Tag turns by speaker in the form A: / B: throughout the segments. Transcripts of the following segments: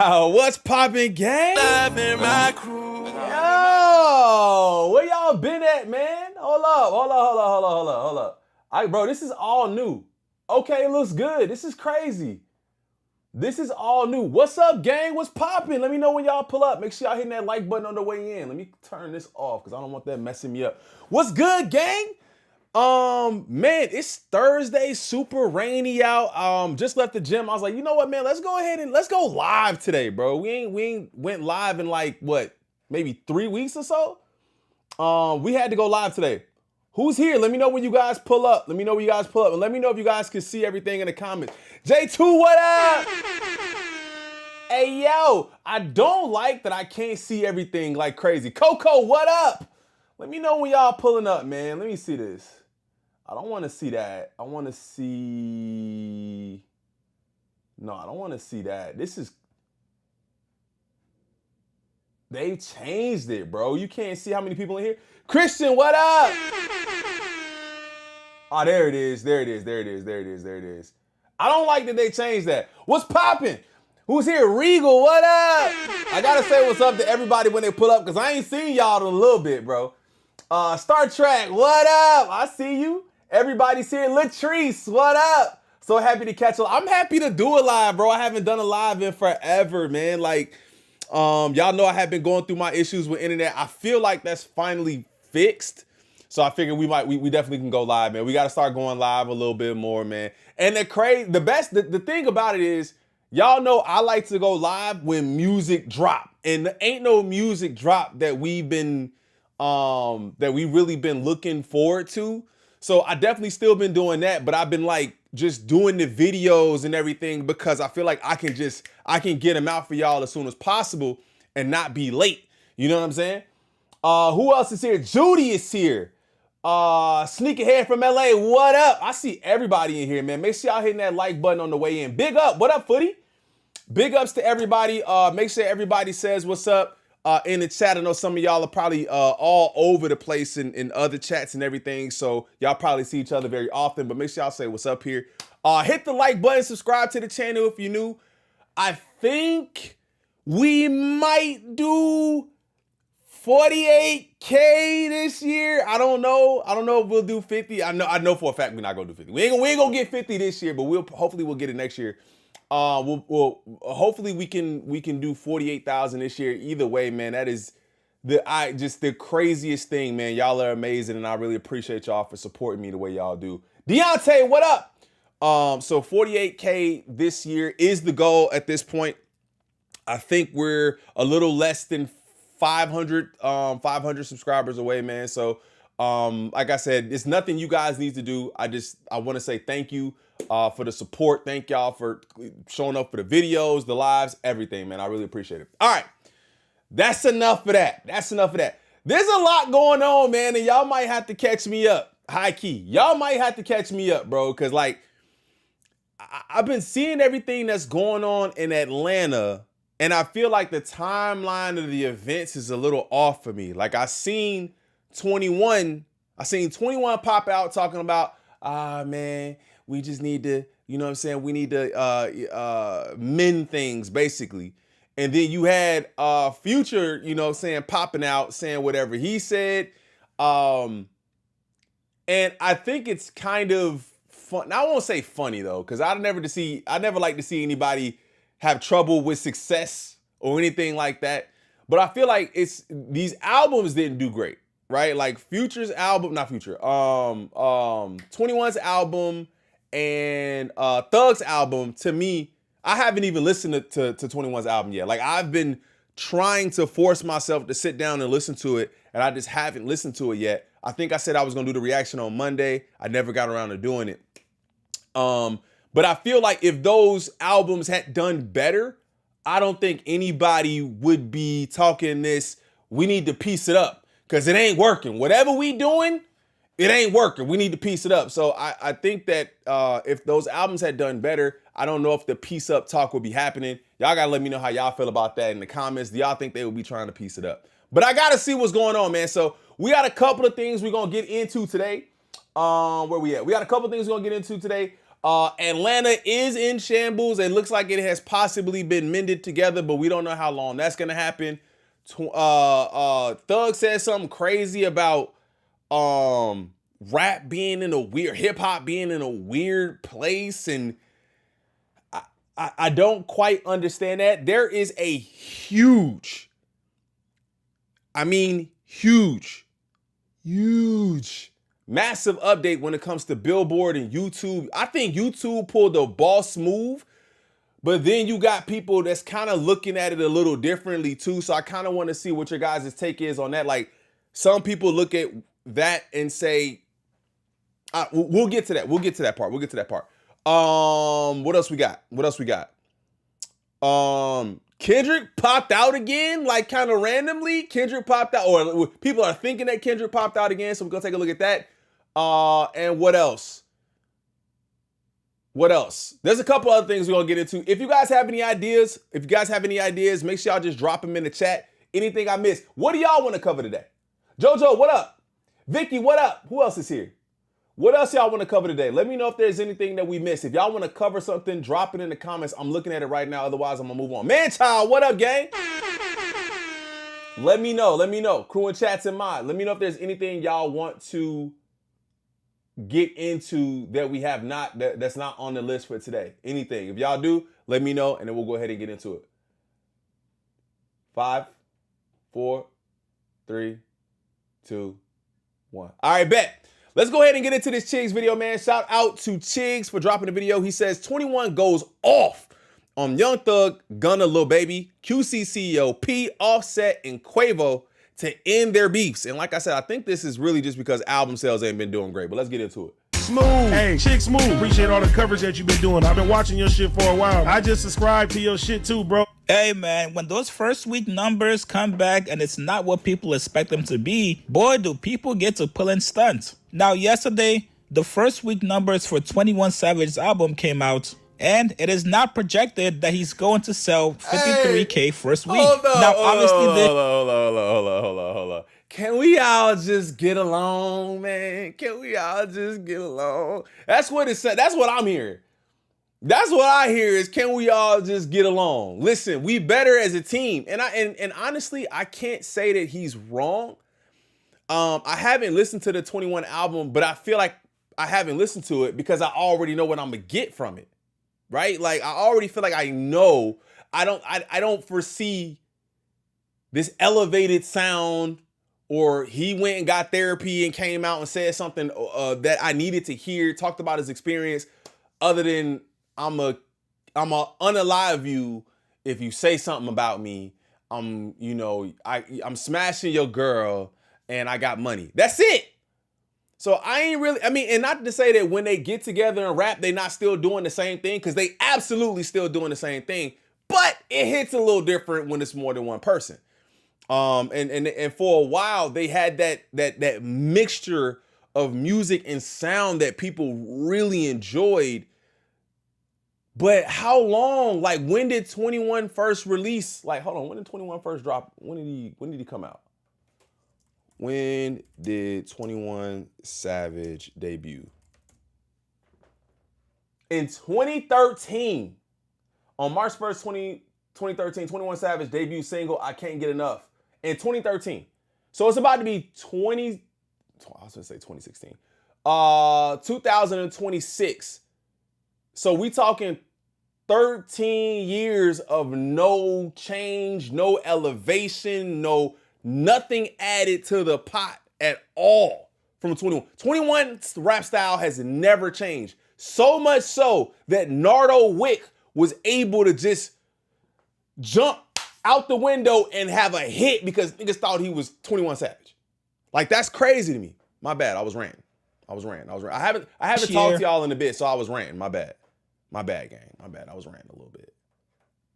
A: What's poppin', gang?
B: Laughing my crew.
A: Yo, where y'all been at, man? Hold up. Bro, this is all new. Okay, it looks good. This is crazy. This is all new. What's up, gang? What's poppin'? Let me know when y'all pull up. Make sure y'all hitting that like button on the way in. Let me turn this off because I don't want that messing me up. What's good, gang? Man, it's Thursday, super rainy out. Just left the gym. I was like, you know what, man? Let's go ahead and let's go live today, bro. We ain't went live in like what, maybe 3 weeks or so. We had to go live today. Who's here? Let me know when you guys pull up. And let me know if you guys can see everything in the comments. J2, what up? Hey, yo, I don't like that I can't see everything like crazy. Coco, what up? Let me know when y'all pulling up, man. Let me see this. I don't want to see that. I want to see... No, I don't want to see that. This is... They changed it, bro. You can't see how many people in here. Christian, what up? Oh, there it is. There it is. I don't like that they changed that. What's popping? Who's here? Regal, what up? I gotta say what's up to everybody when they pull up because I ain't seen y'all in a little bit, bro. Star Trek, what up? I see you. Everybody's here. Latrice, what up? So happy to catch up. I'm happy to do it live, bro. I haven't done a live in forever, man. Like, y'all know I have been going through my issues with internet. I feel like that's finally fixed. So I figured we definitely can go live, man. We got to start going live a little bit more, man. And the thing about it is, y'all know I like to go live when music drop. And there ain't no music drop that we really been looking forward to. So I definitely still been doing that, but I've been like just doing the videos and everything because I feel like I can get them out for y'all as soon as possible and not be late. You know what I'm saying? Who else is here? Judy is here. Sneak ahead from LA. What up? I see everybody in here, man. Make sure y'all hitting that like button on the way in. Big up. What up, Footy? Big ups to everybody. Make sure everybody says what's up in the chat. I know some of y'all are probably all over the place in other chats and everything, so y'all probably see each other very often, but make sure y'all say what's up here. Hit the like button, subscribe to the channel if you're new. I think we might do 48K this year. I don't know if we'll do 50. I know for a fact we're not gonna do 50. We ain't gonna get 50 this year, but hopefully we'll get it next year. Hopefully we can do 48,000 this year. Either way, man, that is just the craziest thing, man. Y'all are amazing, and I really appreciate y'all for supporting me the way y'all do. Deontay, what up? So 48K this year is the goal at this point. I think we're a little less than 500 subscribers away, man. So like I said, it's nothing you guys need to do. I want to say thank you for the support. Thank y'all for showing up for the videos, the lives, everything, man. I really appreciate it. All right, that's enough of that. There's a lot going on, man, and y'all might have to catch me up. High key, y'all might have to catch me up, bro, because like I've been seeing everything that's going on in Atlanta, and I feel like the timeline of the events is a little off for me. Like I seen 21 pop out talking about, man, we just need to, you know what I'm saying? We need to mend things, basically. And then you had Future, you know, saying, popping out, saying whatever he said. And I think it's kind of fun. I won't say funny though, because I never like to see anybody have trouble with success or anything like that. But I feel like these albums didn't do great, right? Like Future's album, not Future, 21's album and Thug's album, to me, I haven't even listened to 21's album yet. Like I've been trying to force myself to sit down and listen to it, and I just haven't listened to it yet. I think I said I was gonna do the reaction on Monday. I never got around to doing it. But I feel like if those albums had done better, I don't think anybody would be talking this, we need to piece it up, because it ain't working. Whatever we doing, it ain't working. We need to piece it up. So I think that if those albums had done better, I don't know if the piece up talk would be happening. Y'all gotta let me know how y'all feel about that in the comments. Do y'all think they would be trying to piece it up? But I gotta see what's going on, man. So we got a couple of things we're gonna get into today. Where we at? We got a couple of things we're gonna get into today. Atlanta is in shambles. It looks like it has possibly been mended together, but we don't know how long that's gonna happen. Thug said something crazy about rap being in a weird, hip hop being in a weird place, and I don't quite understand that. There is a huge, massive update when it comes to Billboard and YouTube. I think YouTube pulled the boss move, but then you got people that's kind of looking at it a little differently too. So I kind of want to see what your guys' take is on that. Like, some people look at that and say, we'll get to that. We'll get to that part. What else we got? Kendrick popped out again, like kind of randomly. Kendrick popped out, or people are thinking that Kendrick popped out again. So we're gonna take a look at that. And what else? There's a couple other things we're gonna get into. If you guys have any ideas, make sure y'all just drop them in the chat. Anything I missed? What do y'all want to cover today? Jojo, what up? Vicky, what up? Who else is here? What else y'all want to cover today? Let me know if there's anything that we missed. If y'all want to cover something, drop it in the comments. I'm looking at it right now. Otherwise, I'm going to move on. Man-child, what up, gang? Let me know. Crew and chats in mind. Let me know if there's anything y'all want to get into that we have not, that's not on the list for today. Anything. If y'all do, let me know, and then we'll go ahead and get into it. 5, 4, 3, 2, 1. All right, bet. Let's go ahead and get into this Chigs video, man. Shout out to Chigs for dropping the video. He says 21 goes off on Young Thug, Gunna, Lil Baby, QC CEO P, Offset, and Quavo to end their beefs. And like I said, I think this is really just because album sales ain't been doing great. But let's get into it.
C: Smooth. Hey, Chick Smooth. Appreciate all the coverage that you've been doing. I've been watching your shit for a while. I just subscribed to your shit too, bro.
D: Hey man, when those first week numbers come back and it's not what people expect them to be, boy, do people get to pull in stunts. Now, yesterday, the first week numbers for 21 Savage's album came out, and it is not projected that he's going to sell 53K first week.
A: Hold on. Can we all just get along, man? Can we all just get along? That's what it said. That's what I'm hearing. That's what I hear is, can we all just get along? Listen, we better as a team. And honestly, I can't say that he's wrong. I haven't listened to the 21 album, but I feel like I haven't listened to it because I already know what I'm gonna get from it. Right? Like, I already feel like I know. I don't foresee this elevated sound, or he went and got therapy and came out and said something that I needed to hear, talked about his experience, other than I'm a unalive you if you say something about me. I'm smashing your girl and I got money. That's it. So I ain't really, and not to say that when they get together and rap, they not still doing the same thing, because they absolutely still doing the same thing, but it hits a little different when it's more than one person. And for a while they had that mixture of music and sound that people really enjoyed. But how long? Like, when did 21 first release? Like, hold on, when did 21 first drop? When did he come out? When did 21 Savage debut? In 2013. On March 1st, 2013, 21 Savage debut single, I Can't Get Enough. In 2013. So it's about to be 2016. 2026. So we talking 13 years of no change, no elevation, nothing added to the pot at all from 21. 21's rap style has never changed. So much so that Nardo Wick was able to just jump out the window and have a hit because niggas thought he was 21 Savage. Like, that's crazy to me. My bad, I was ranting. I haven't talked to y'all in a bit, so I was ranting. My bad, gang. My bad, I was ranting a little bit.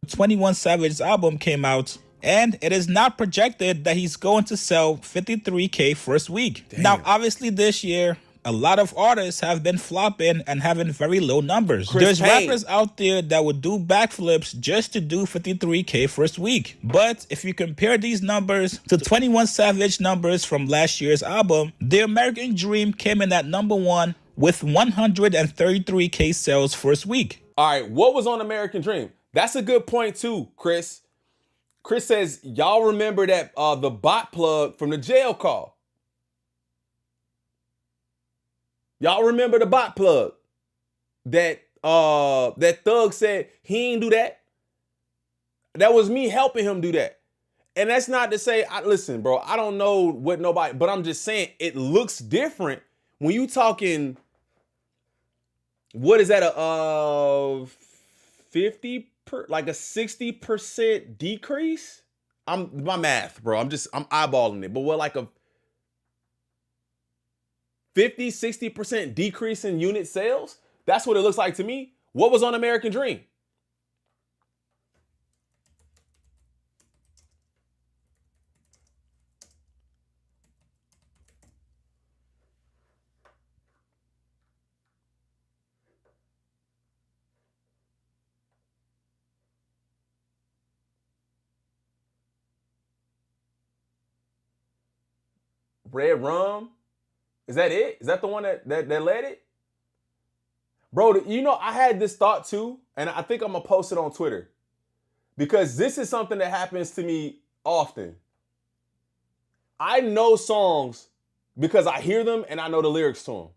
D: 21 Savage's album came out, and it is not projected that he's going to sell 53K first week.
A: Damn.
D: Now, obviously this year, a lot of artists have been flopping and having very low numbers. There's rappers out there that would do backflips just to do 53K first week. But if you compare these numbers to 21 Savage numbers from last year's album, The American Dream came in at #1 with 133K sales first week.
A: All right, what was on American Dream? That's a good point too, Chris. Chris says, y'all remember that the bot plug from the jail call. Y'all remember the bot plug that Thug said he ain't do that? That was me helping him do that. And that's not to say, listen, bro, I don't know what nobody, but I'm just saying it looks different when you talking, what is that, a 60% decrease? My math, bro, I'm eyeballing it, but what, like a 50-60% decrease in unit sales? That's what it looks like to me. What was on American Dream? Red Rum? Is that it? Is that the one that led it? Bro, you know, I had this thought too, and I think I'm gonna post it on Twitter. Because this is something that happens to me often. I know songs because I hear them and I know the lyrics to them.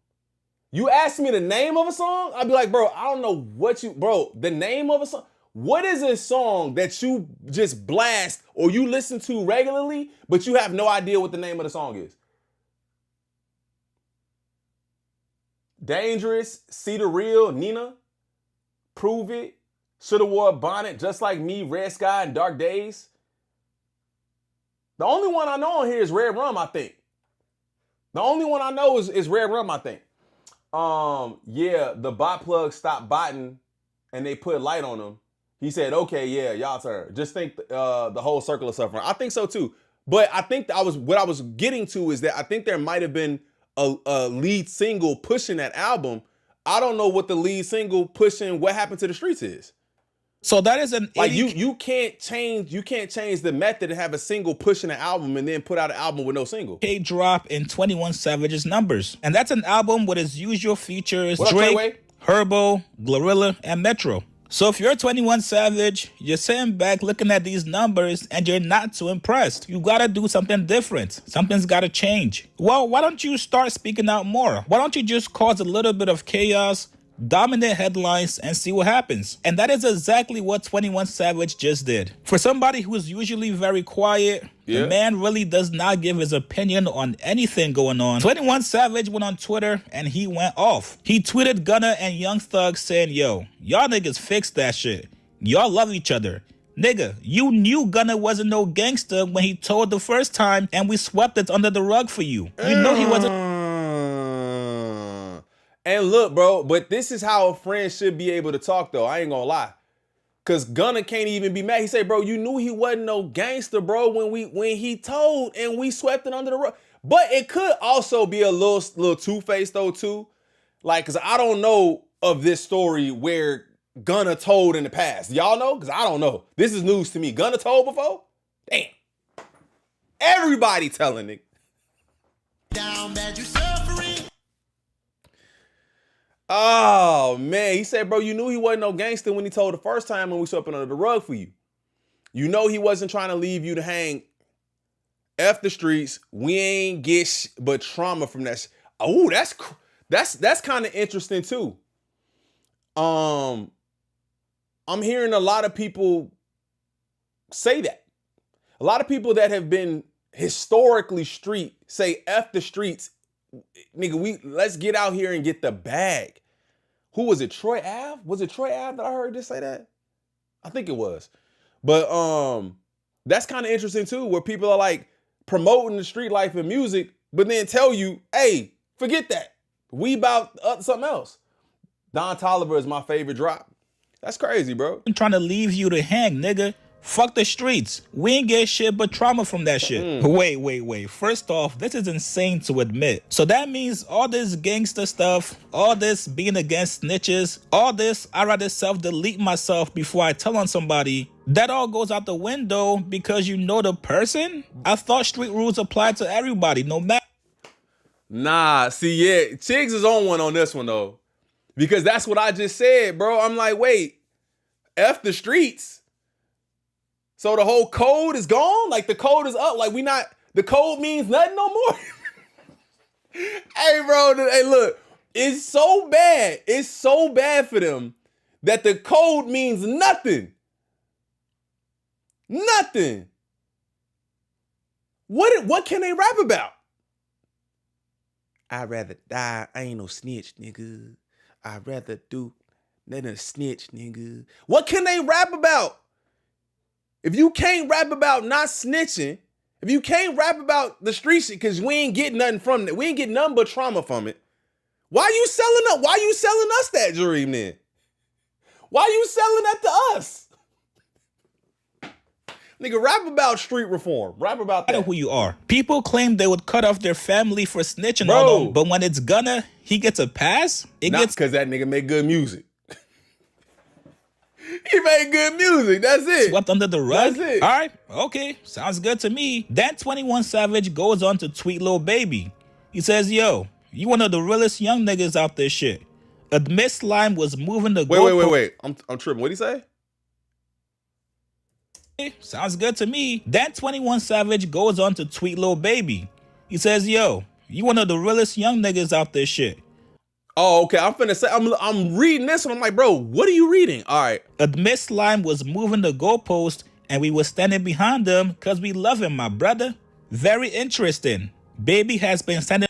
A: You ask me the name of a song, I'd be like, bro, I don't know the name of a song. What is a song that you just blast or you listen to regularly, but you have no idea what the name of the song is? Dangerous, See the Real, Nina, Prove It, Shoulda Wore a Bonnet, Just Like Me, Red Sky, and Dark Days. The only one I know on here is Red Rum, I think. The only one I know is Red Rum, I think. Yeah, the bot plug stopped botting and they put light on them. He said, okay, yeah, y'all turn. Just think the whole circle of suffering. I think so too. But I think what I was getting to is that I think there might have been a lead single pushing that album. I don't know what the lead single pushing What Happened to the Streets is.
D: So that is an
A: like you can't change the method and have a single pushing an album and then put out an album with no single.
D: Drop in 21 Savage's numbers. And that's an album with his usual features, Drake, Herbo, Glorilla, and Metro. So if you're 21 Savage, you're sitting back looking at these numbers and you're not too impressed. You gotta do something different. Something's gotta change. Well, why don't you start speaking out more? Why don't you just cause a little bit of chaos, dominate headlines, and see what happens? And that is exactly what 21 Savage just did. For somebody who is usually very quiet, the man really does not give his opinion on anything going on. 21 Savage went on Twitter and he went off. He tweeted Gunna and Young Thug saying, yo, y'all niggas fix that shit. Y'all love each other. Nigga, you knew Gunna wasn't no gangster when he told the first time and we swept it under the rug for you. You know he wasn't.
A: And look, bro, but this is how a friend should be able to talk, though. I ain't gonna lie. Cause Gunna can't even be mad. He said, bro, you knew he wasn't no gangster, bro, when he told and we swept it under the rug. But it could also be a little two-faced though, too. Like, cause I don't know of this story where Gunna told in the past. Y'all know? Cause I don't know. This is news to me. Gunna told before? Damn. Everybody telling it.
B: Down bad, you suffering.
A: Oh, man. He said, bro, you knew he wasn't no gangster when he told the first time when we swept it under the rug for you. You know he wasn't trying to leave you to hang. F the streets. We ain't get but trauma from that. Oh, that's kind of interesting, too. I'm hearing a lot of people say that. A lot of people that have been historically street say F the streets. Nigga, let's get out here and get the bag. Who was it? Troy Ave? Was it Troy Ave that I heard this say that? I think it was. But that's kind of interesting too, where people are like promoting the street life and music, but then tell you, hey, forget that. We about something else. Don Toliver is my favorite drop. That's crazy, bro.
D: I'm trying to leave you to hang, nigga. Fuck the streets. We ain't get shit but trauma from that shit. Wait. First off, this is insane to admit. So that means all this gangster stuff, all this being against snitches, all this, I'd rather self-delete myself before I tell on somebody, that all goes out the window because you know the person? I thought street rules applied to everybody, no matter.
A: Nah, see, yeah, Chigs is on one on this one though. Because that's what I just said, bro. I'm like, wait, F the streets. So the whole code is gone? Like the code is up. Like the code means nothing no more. Hey, bro, hey, look, it's so bad. It's so bad for them that the code means nothing. Nothing. What can they rap about? I'd rather die. I ain't no snitch, nigga. I'd rather do than a snitch, nigga. What can they rap about? If you can't rap about not snitching, if you can't rap about the street shit, because we ain't getting nothing from it, we ain't getting nothing but trauma from it. Why you selling us that dream then? Why you selling that to us? Nigga, rap about street reform. Rap about that.
D: I know who you are. People claim they would cut off their family for snitching
A: Bro.
D: on them, but when it's Gunna, he gets a pass? It
A: Not
D: gets
A: because that nigga make good music. He made good music. That's it.
D: swept under the rug?
A: That's it.
D: All right, okay, sounds good to me. Then 21 Savage goes on to tweet Lil Baby. He says, yo, you one of the realest young niggas out there shit. Admit Slime was moving the
A: Wait. I'm tripping. What'd he say?
D: Sounds good to me. Then 21 Savage goes on to tweet Lil Baby. He says, yo, you one of the realest young niggas out there shit.
A: Oh, okay. I'm finna say, I'm reading this and I'm like, bro, what are you reading? All right.
D: Admit Slime was moving the goalpost and we were standing behind him because we love him, my brother. Very interesting. Baby has been sending.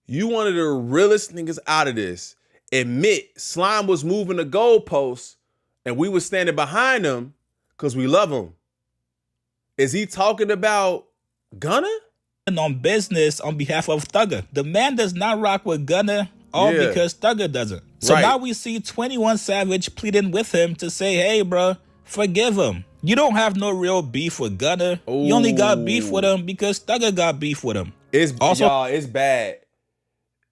A: You one of the realest niggas out of this. Admit Slime was moving the goalposts and we were standing behind him because we love him. Is he talking about Gunna?
D: On business on behalf of Thugger. The man does not rock with Gunna, all
A: Yeah.
D: because Thugger doesn't. So
A: Right.
D: now we see 21 Savage pleading with him to say, hey, bro, forgive him. You don't have no real beef with Gunna. You only got beef with him because Thugger got beef with him.
A: It's
D: Also-
A: y'all, it's bad.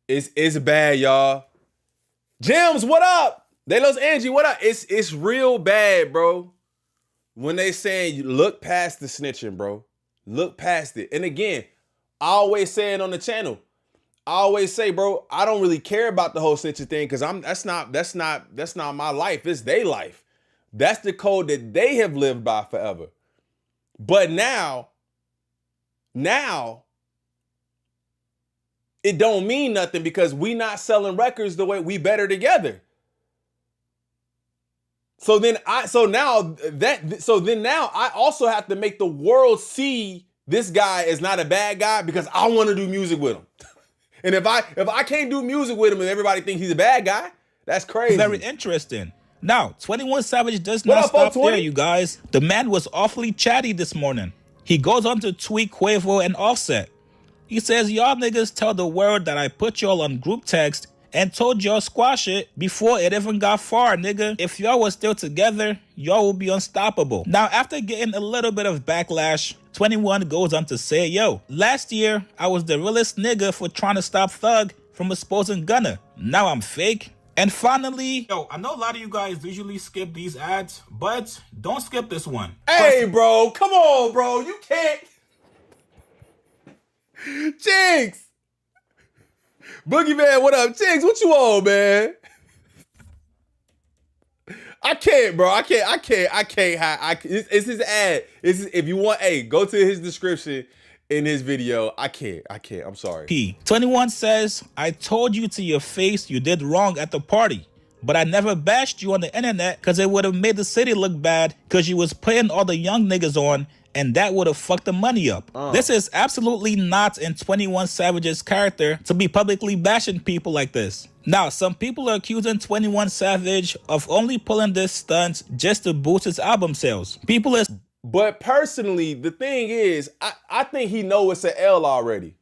A: It's bad, y'all. Gems, what up? Delos Angie, what up? It's real bad, bro. When they saying look past the snitching, bro. Look past it. And again, I always say it on the channel. I always say, bro, I don't really care about the whole snitching thing because that's not my life. It's their life. That's the code that they have lived by forever. But now it don't mean nothing because we not selling records the way we better together. So then now I also have to make the world see this guy is not a bad guy because I want to do music with him. And if I can't do music with him and everybody thinks he's a bad guy, that's crazy.
D: Very interesting. Now, 21 Savage does
A: What
D: not
A: up,
D: stop
A: 420?
D: there, you guys. The man was awfully chatty this morning. He goes on to tweet Quavo and Offset. He says, y'all niggas tell the world that I put y'all on group text and told y'all squash it before it even got far, nigga. If y'all was still together, y'all will be unstoppable. Now, after getting a little bit of backlash, 21 goes on to say, yo, last year, I was the realest nigga for trying to stop Thug from exposing Gunna. Now I'm fake. And finally, yo, I know a lot of you guys usually skip these ads, but don't skip this one.
A: Hey, bro, come on, bro. You can't. Jinx. Boogeyman, what up? Jinx, what you on, man? I can't, bro. I can't. It's his ad. If you want, hey, go to his description in his video. I can't. I'm sorry.
D: P. 21 says, I told you to your face you did wrong at the party, but I never bashed you on the internet because it would have made the city look bad because you was putting all the young niggas on and that would have fucked the money up. This is absolutely not in 21 Savage's character to be publicly bashing people like this. Now, some people are accusing 21 Savage of only pulling this stunt just to boost his album sales. People are...
A: But personally, the thing is, I think he know it's an L already.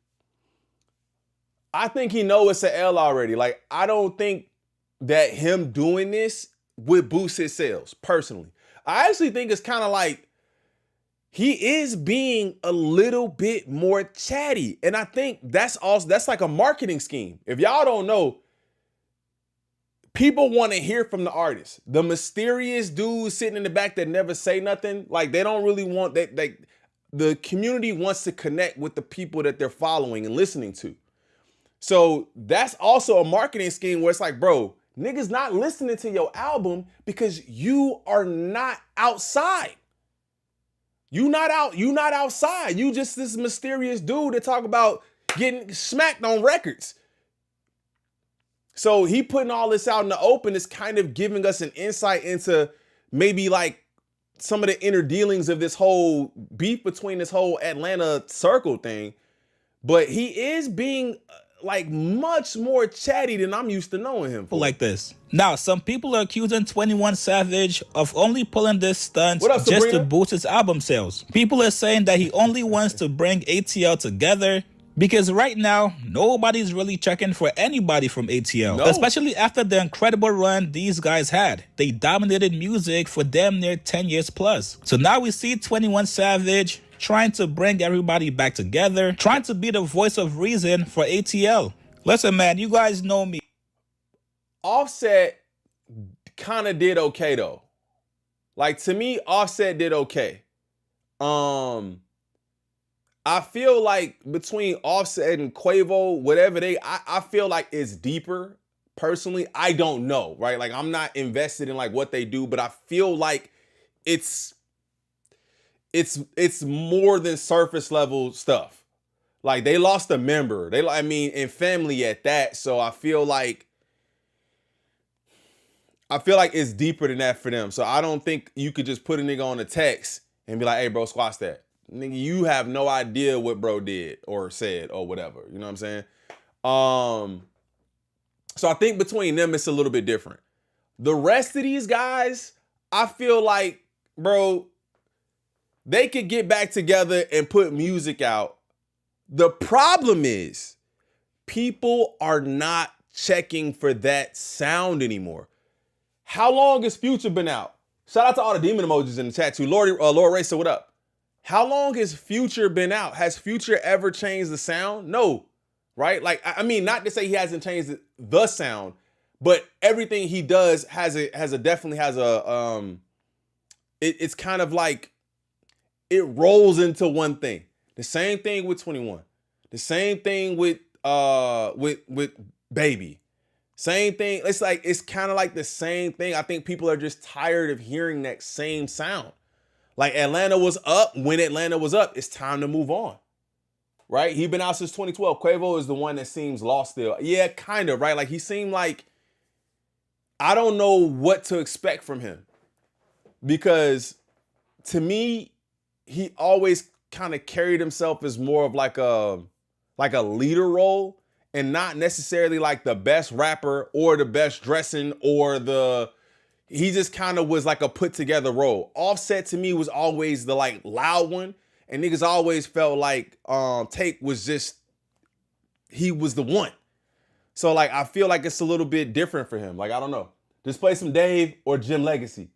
A: Like, I don't think that him doing this would boost his sales, personally. I actually think it's kind of like he is being a little bit more chatty. And I think that's like a marketing scheme. If y'all don't know, people want to hear from the artist. The mysterious dude sitting in the back that never say nothing, like they don't really want that. The community wants to connect with the people that they're following and listening to. So that's also a marketing scheme where it's like, bro, niggas not listening to your album because you are not outside. You not outside. You just this mysterious dude that talk about getting smacked on records. So he putting all this out in the open is kind of giving us an insight into maybe like some of the inner dealings of this whole beef between this whole Atlanta circle thing. But he is being like much more chatty than I'm used to knowing him for.
D: Like this. Now, some people are accusing 21 Savage of only pulling this stunt
A: What up,
D: just
A: Sabrina?
D: to boost his album sales. People are saying that he only wants to bring ATL together because right now, nobody's really checking for anybody from ATL.
A: No.
D: Especially after the incredible run these guys had. They dominated music for damn near 10 years plus. So now we see 21 Savage trying to bring everybody back together, trying to be the voice of reason for ATL. Listen, man, you guys know me.
A: Offset kind of did okay though. Like to me, Offset did okay. I feel like between Offset and Quavo, whatever I feel like it's deeper. Personally, I don't know, right? Like I'm not invested in like what they do, but I feel like it's more than surface level stuff. Like they lost a member. And family at that. So I feel like it's deeper than that for them. So I don't think you could just put a nigga on a text and be like, hey, bro, squash that. Nigga, you have no idea what bro did or said or whatever. You know what I'm saying? So I think between them, it's a little bit different. The rest of these guys, I feel like, bro, they could get back together and put music out. The problem is people are not checking for that sound anymore. How long has Future been out? Shout out to all the demon emojis in the chat too. Laura Racer, what up? How long has Future been out? Has Future ever changed the sound? No, right? Like, I mean, not to say he hasn't changed the sound, but everything he does definitely has a, it's kind of like, it rolls into one thing. The same thing with 21. The same thing with Baby. Same thing. It's like, it's kind of like the same thing. I think people are just tired of hearing that same sound. Like Atlanta was up. When Atlanta was up, it's time to move on. Right? He's been out since 2012. Quavo is the one that seems lost still. Yeah, kind of, right? Like he seemed like, I don't know what to expect from him. Because to me, he always kind of carried himself as more of like a leader role and not necessarily like the best rapper or the best dressing or he just kind of was like a put together role. Offset to me was always the like loud one, and niggas always felt like Take was just, he was the one. So like I feel like it's a little bit different for him. Like I don't know. Just play some Dave or Jim Legacy.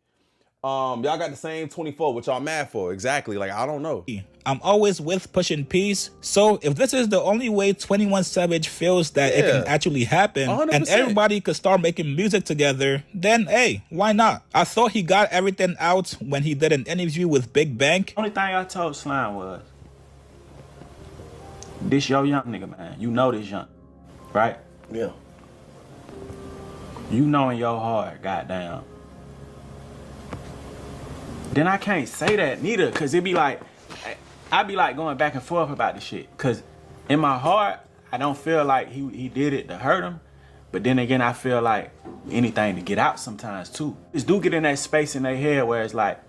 A: Y'all got the same 24, which y'all mad for. Exactly. Like, I don't know.
D: I'm always with pushing peace. So if this is the only way 21 Savage feels that it can actually happen
A: 100%.
D: And everybody could start making music together, then hey, why not? I thought he got everything out when he did an interview with Big Bank.
E: Only thing I told Slime was, this your young nigga, man. You know this young, right?
F: Yeah.
E: You know in your heart, goddamn. Then I can't say that neither, cause it be like, I be like going back and forth about this shit. Cause in my heart, I don't feel like he did it to hurt him. But then again, I feel like anything to get out sometimes too. Just do get in that space in their head where it's like,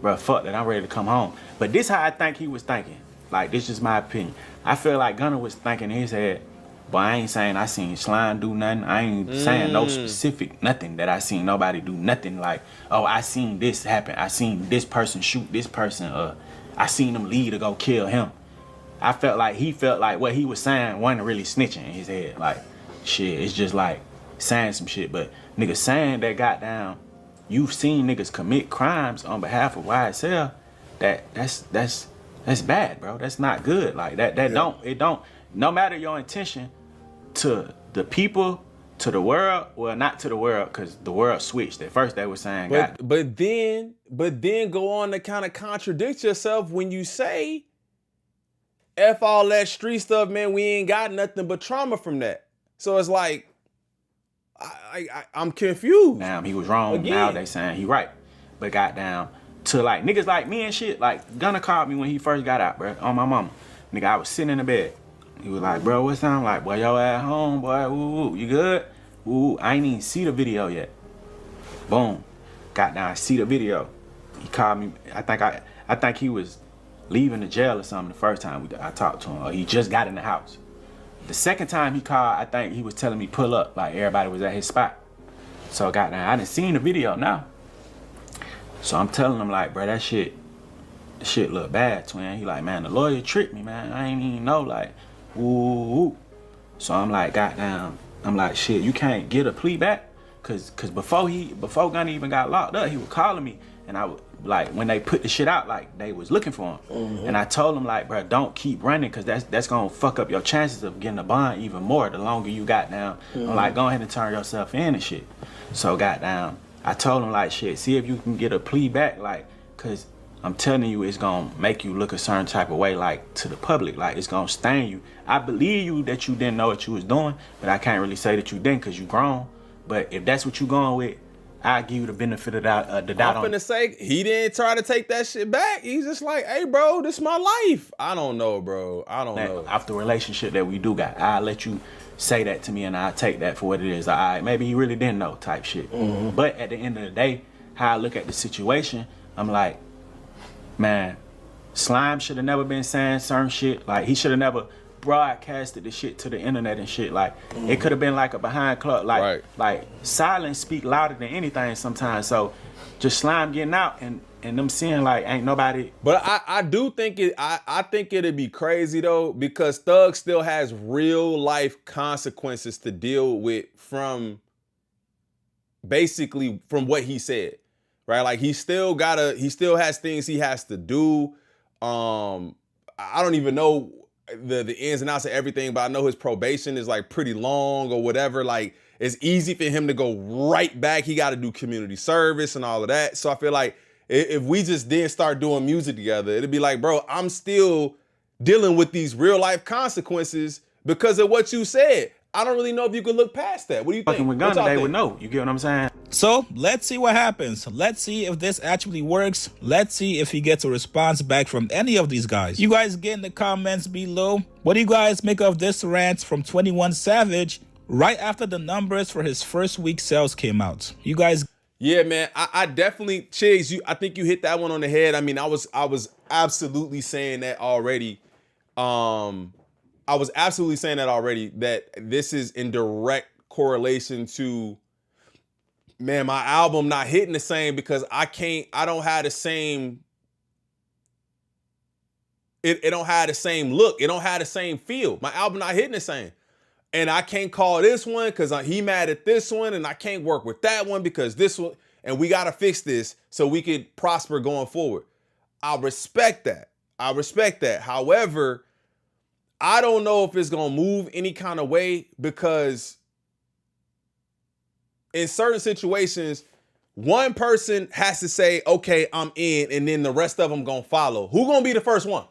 E: bro, fuck that, I'm ready to come home. But this how I think he was thinking. Like, this is my opinion. I feel like Gunna was thinking in his head, but I ain't saying I seen Slime do nothing. I ain't saying no specific nothing that I seen nobody do nothing like, oh, I seen this happen. I seen this person shoot this person. I seen him lead to go kill him. I felt like he felt like what he was saying wasn't really snitching in his head. Like, shit, it's just like saying some shit. But niggas saying that goddamn, you've seen niggas commit crimes on behalf of YSL, that's bad, bro. That's not good. Like that don't, no matter your intention, to the people, to the world, well, not to the world, because the world switched. At first they were saying,
A: but then go on to kind of contradict yourself when you say F all that street stuff, man. We ain't got nothing but trauma from that. So it's like, I'm confused.
E: Damn, he was wrong.
A: Again.
E: Now they saying he right. But goddamn, to like niggas like me and shit, like Gunna called me when he first got out, bro, on my mama. Nigga, I was sitting in the bed. He was like, bro, what's up? I'm like, boy, yo at home, boy, woo, you good? Woo, I ain't even see the video yet. Boom. Got down, see the video. He called me, I think he was leaving the jail or something the first time I talked to him, or he just got in the house. The second time he called, I think he was telling me pull up, like everybody was at his spot. So goddamn, I done seen the video now. So I'm telling him like, bro, that shit look bad, twin. He like, man, the lawyer tricked me, man. I ain't even know, like, ooh. So I'm like, goddamn, I'm like, shit, you can't get a plea back? Cause before Gunna even got locked up, he was calling me, and I would, like, when they put the shit out, like, they was looking for him. Mm-hmm. And I told him, like, bro, don't keep running, cause that's gonna fuck up your chances of getting a bond even more the longer you got down. Mm-hmm. I'm like, go ahead and turn yourself in and shit. So goddamn, I told him, like, shit, see if you can get a plea back, like, cause I'm telling you, it's gonna make you look a certain type of way, like, to the public. Like, it's gonna stain you. I believe you that you didn't know what you was doing, but I can't really say that you didn't, cause you grown. But if that's what you going with, I give you the benefit of the doubt.
A: I'm finna say, he didn't try to take that shit back. He's just like, hey, bro, this is my life. I don't know, bro. I don't know.
E: After the relationship that we do got, I'll let you say that to me, and I'll take that for what it is. All right, maybe he really didn't know type shit. Mm-hmm. But at the end of the day, how I look at the situation, I'm like, man, Slime should have never been saying certain shit. Like, he should have never broadcasted the shit to the internet and shit. Like, it could have been like a behind club. Like,
A: right.
E: Like silence speak louder than anything sometimes. So just Slime getting out and them seeing like ain't nobody.
A: But I do think I think it'd be crazy though, because Thug still has real life consequences to deal with from basically from what he said. Right? Like, he still has things he has to do. I don't even know the ins and outs of everything, but I know his probation is like pretty long or whatever. Like, it's easy for him to go right back. He got to do community service and all of that. So I feel like if we just didn't start doing music together, it'd be like, bro, I'm still dealing with these real life consequences because of what you said. I don't really know if you could look past that. What do you think?
E: Fucking with Gunna, they would know. You get what I'm saying?
D: So let's see what happens. Let's see if this actually works. Let's see if he gets a response back from any of these guys. You guys get in the comments below. What do you guys make of this rant from 21 Savage right after the numbers for his first week sales came out? You guys.
A: Yeah, man, I definitely, Chiggs, I think you hit that one on the head. I mean, I was absolutely saying that already. I was absolutely saying that already, that this is in direct correlation to, man, my album not hitting the same because I don't have the same, it don't have the same look. It don't have the same feel. My album not hitting the same. And I can't call this one because he mad at this one, and I can't work with that one because this one, and we got to fix this so we could prosper going forward. I respect that. However, I don't know if it's going to move any kind of way, because in certain situations, one person has to say, okay, I'm in, and then the rest of them going to follow. Who going to be the first one?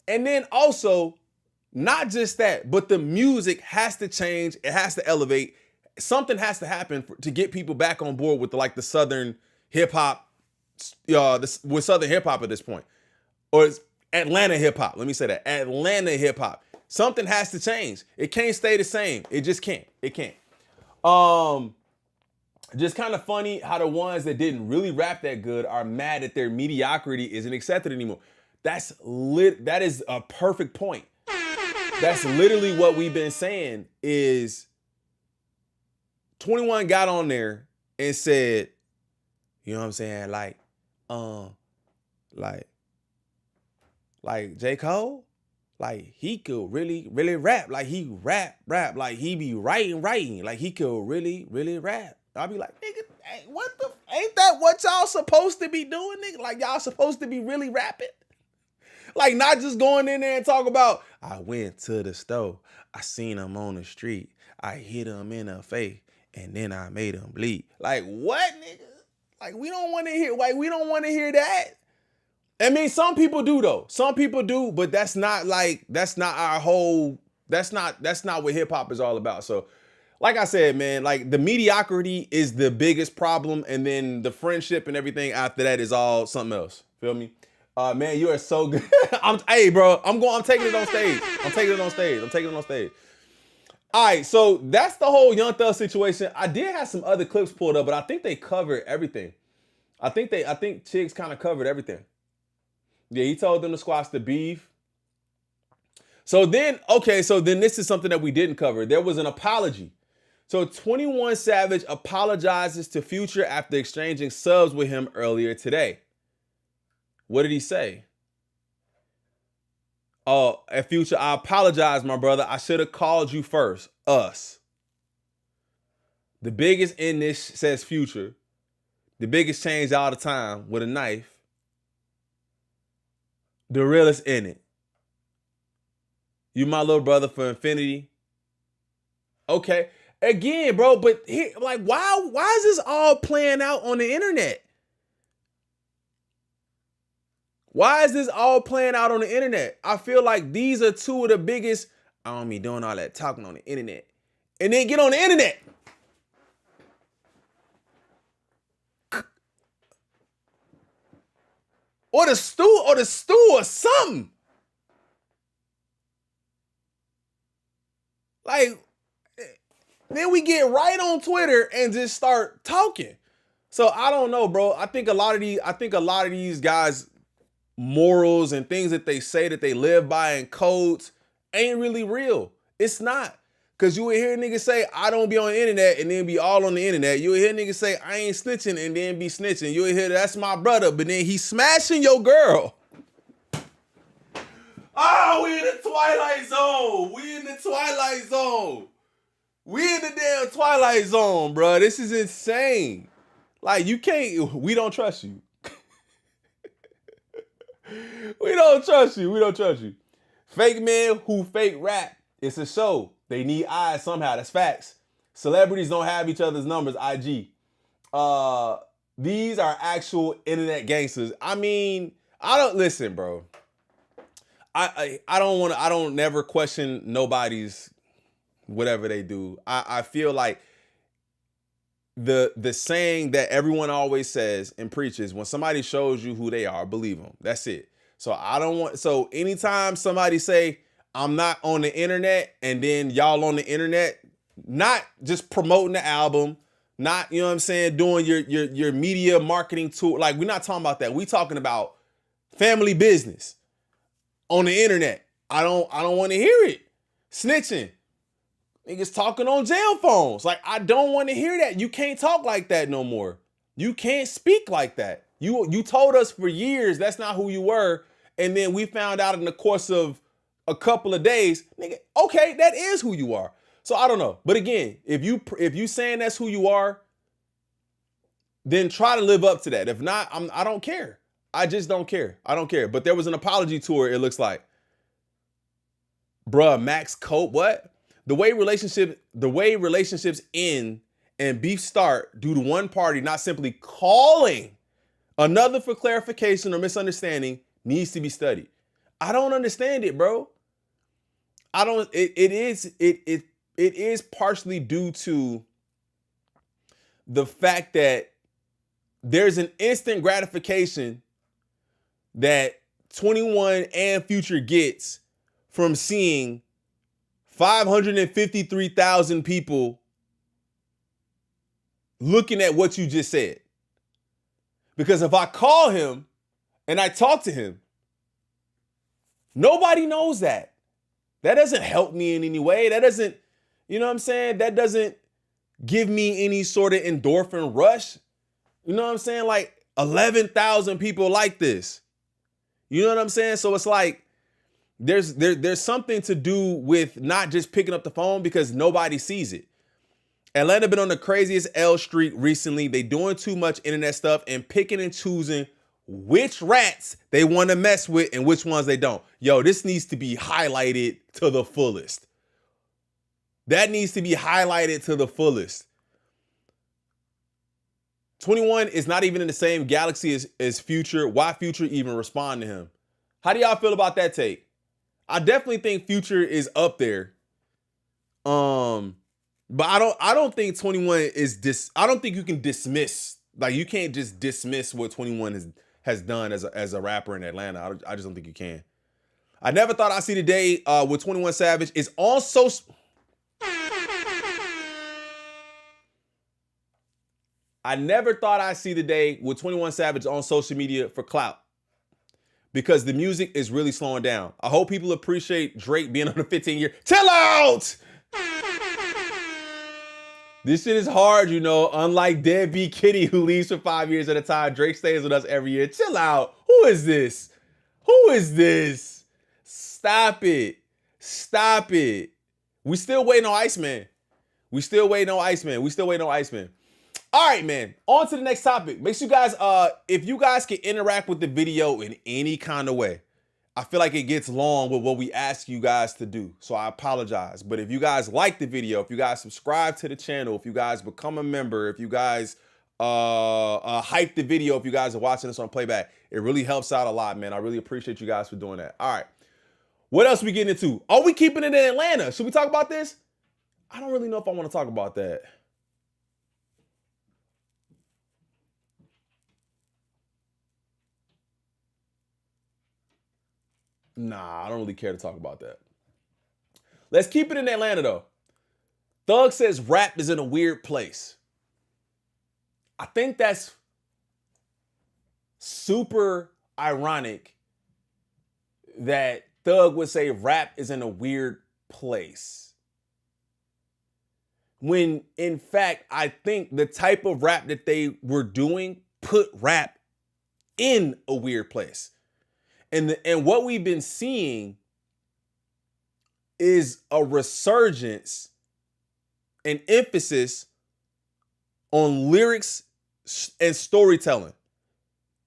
A: And then also, not just that, but the music has to change. It has to elevate. Something has to happen to get people back on board with the Southern hip hop, with Southern hip hop at this point. Or it's Atlanta hip hop. Let me say that. Atlanta hip hop. Something has to change. It can't stay the same. It just can't. It can't. Just kind of funny how the ones that didn't really rap that good are mad that their mediocrity isn't accepted anymore. That is a perfect point. That's literally what we've been saying is 21 got on there and said, you know what I'm saying? Like J. Cole, like he could really, really rap. Like he rap. Like he be writing. Like he could really, really rap. I'll be like, nigga, hey, ain't that what y'all supposed to be doing, nigga? Like y'all supposed to be really rapping? Like not just going in there and talk about, I went to the store, I seen him on the street, I hit him in the face, and then I made him bleed. Like what, nigga? Like we don't want to hear that. I mean, some people do though. Some people do, but that's not our whole. That's not what hip hop is all about. So, like I said, man, like the mediocrity is the biggest problem, and then the friendship and everything after that is all something else. Feel me? Man, you are so good. Hey, bro, I'm taking it on stage. I'm taking it on stage. All right, so that's the whole Young Thug situation. I did have some other clips pulled up, but I think they covered everything. I think Chiggs kind of covered everything. Yeah, he told them to squash the beef. So then this is something that we didn't cover. There was an apology. So 21 Savage apologizes to Future after exchanging subs with him earlier today. What did he say? Oh, at Future, I apologize, my brother. I should have called you first. Us. The biggest in this, says Future. The biggest change all the time with a knife. The realest in it. You my little brother for infinity. Okay. Again, bro, but here, like, why is this all playing out on the internet? Why is this all playing out on the internet? I feel like these are two of the biggest. I don't be doing all that talking on the internet. And then get on the internet. Or the stew or something. Like, then we get right on Twitter and just start talking. So I don't know, bro. I think a lot of these guys' morals and things that they say that they live by and codes ain't really real. It's not. Cause you would hear niggas say, I don't be on the internet and then be all on the internet. You would hear niggas say, I ain't snitching and then be snitching. You would hear, that's my brother, but then he smashing your girl. Oh, we in the Twilight Zone. We in the damn Twilight Zone, bro. This is insane. Like, you can't, we don't trust you. We don't trust you. Fake men who fake rap. It's a show. They need eyes somehow. That's facts. Celebrities don't have each other's numbers. IG. These are actual internet gangsters. I mean, I don't listen, bro. I don't never question nobody's whatever they do. I feel like the saying that everyone always says and preaches, when somebody shows you who they are, believe them. That's it. So anytime somebody say, I'm not on the internet, and then y'all on the internet, not just promoting the album, not, you know what I'm saying, doing your media marketing tool. Like, we're not talking about that. We talking about family business on the internet. I don't want to hear it. Snitching. Niggas talking on jail phones. Like, I don't want to hear that. You can't talk like that no more. You can't speak like that. You told us for years that's not who you were, and then we found out in the course of a couple of days, nigga, okay, that is who you are. So I don't know. But again, if you saying that's who you are, then try to live up to that. If not, I don't care. I just don't care. I don't care. But there was an apology tour, it looks like. Bruh, Max Cope, what? The way relationships end and beef start due to one party not simply calling another for clarification or misunderstanding needs to be studied. I don't understand it, bro. It is partially due to the fact that there's an instant gratification that 21 and Future gets from seeing 553,000 people looking at what you just said. Because if I call him and I talk to him, nobody knows that. That doesn't help me in any way. That doesn't, you know what I'm saying? That doesn't give me any sort of endorphin rush. You know what I'm saying? Like 11,000 people like this. You know what I'm saying? So it's like there's something to do with not just picking up the phone because nobody sees it. Atlanta been on the craziest L streak recently. They doing too much internet stuff and picking and choosing which rats they want to mess with and which ones they don't. Yo, this needs to be highlighted to the fullest. That needs to be highlighted to the fullest. 21 is not even in the same galaxy as Future. Why Future even respond to him? How do y'all feel about that take? I definitely think Future is up there. But I don't think 21 is I don't think you can dismiss, like, you can't just dismiss what 21 has done as a rapper in Atlanta. I just don't think you can. I never thought I'd see the day with 21 Savage is on social. I never thought I'd see the day with 21 Savage on social media for clout, because the music is really slowing down. I hope people appreciate Drake being on a 15-year. Chill out! This shit is hard, you know. Unlike Deadbeat Kitty, who leaves for 5 years at a time, Drake stays with us every year. Chill out. Who is this? Who is this? Stop it. Stop it. We still waiting on Iceman. We still waiting on Iceman. We still waiting on Iceman. All right, man. On to the next topic. Make sure you guys, if you guys can interact with the video in any kind of way. I feel like it gets long with what we ask you guys to do, so I apologize. But if you guys like the video, if you guys subscribe to the channel, if you guys become a member, if you guys hype the video, if you guys are watching this on playback, it really helps out a lot, man. I really appreciate you guys for doing that. All right. What else we getting into? Are we keeping it in Atlanta? Should we talk about this? I don't really know if I want to talk about that. Nah, I don't really care to talk about that. Let's keep it in Atlanta, though. Thug says rap is in a weird place. I think that's super ironic that Thug would say rap is in a weird place, when in fact, I think the type of rap that they were doing put rap in a weird place. And what we've been seeing is a resurgence and emphasis on lyrics and storytelling.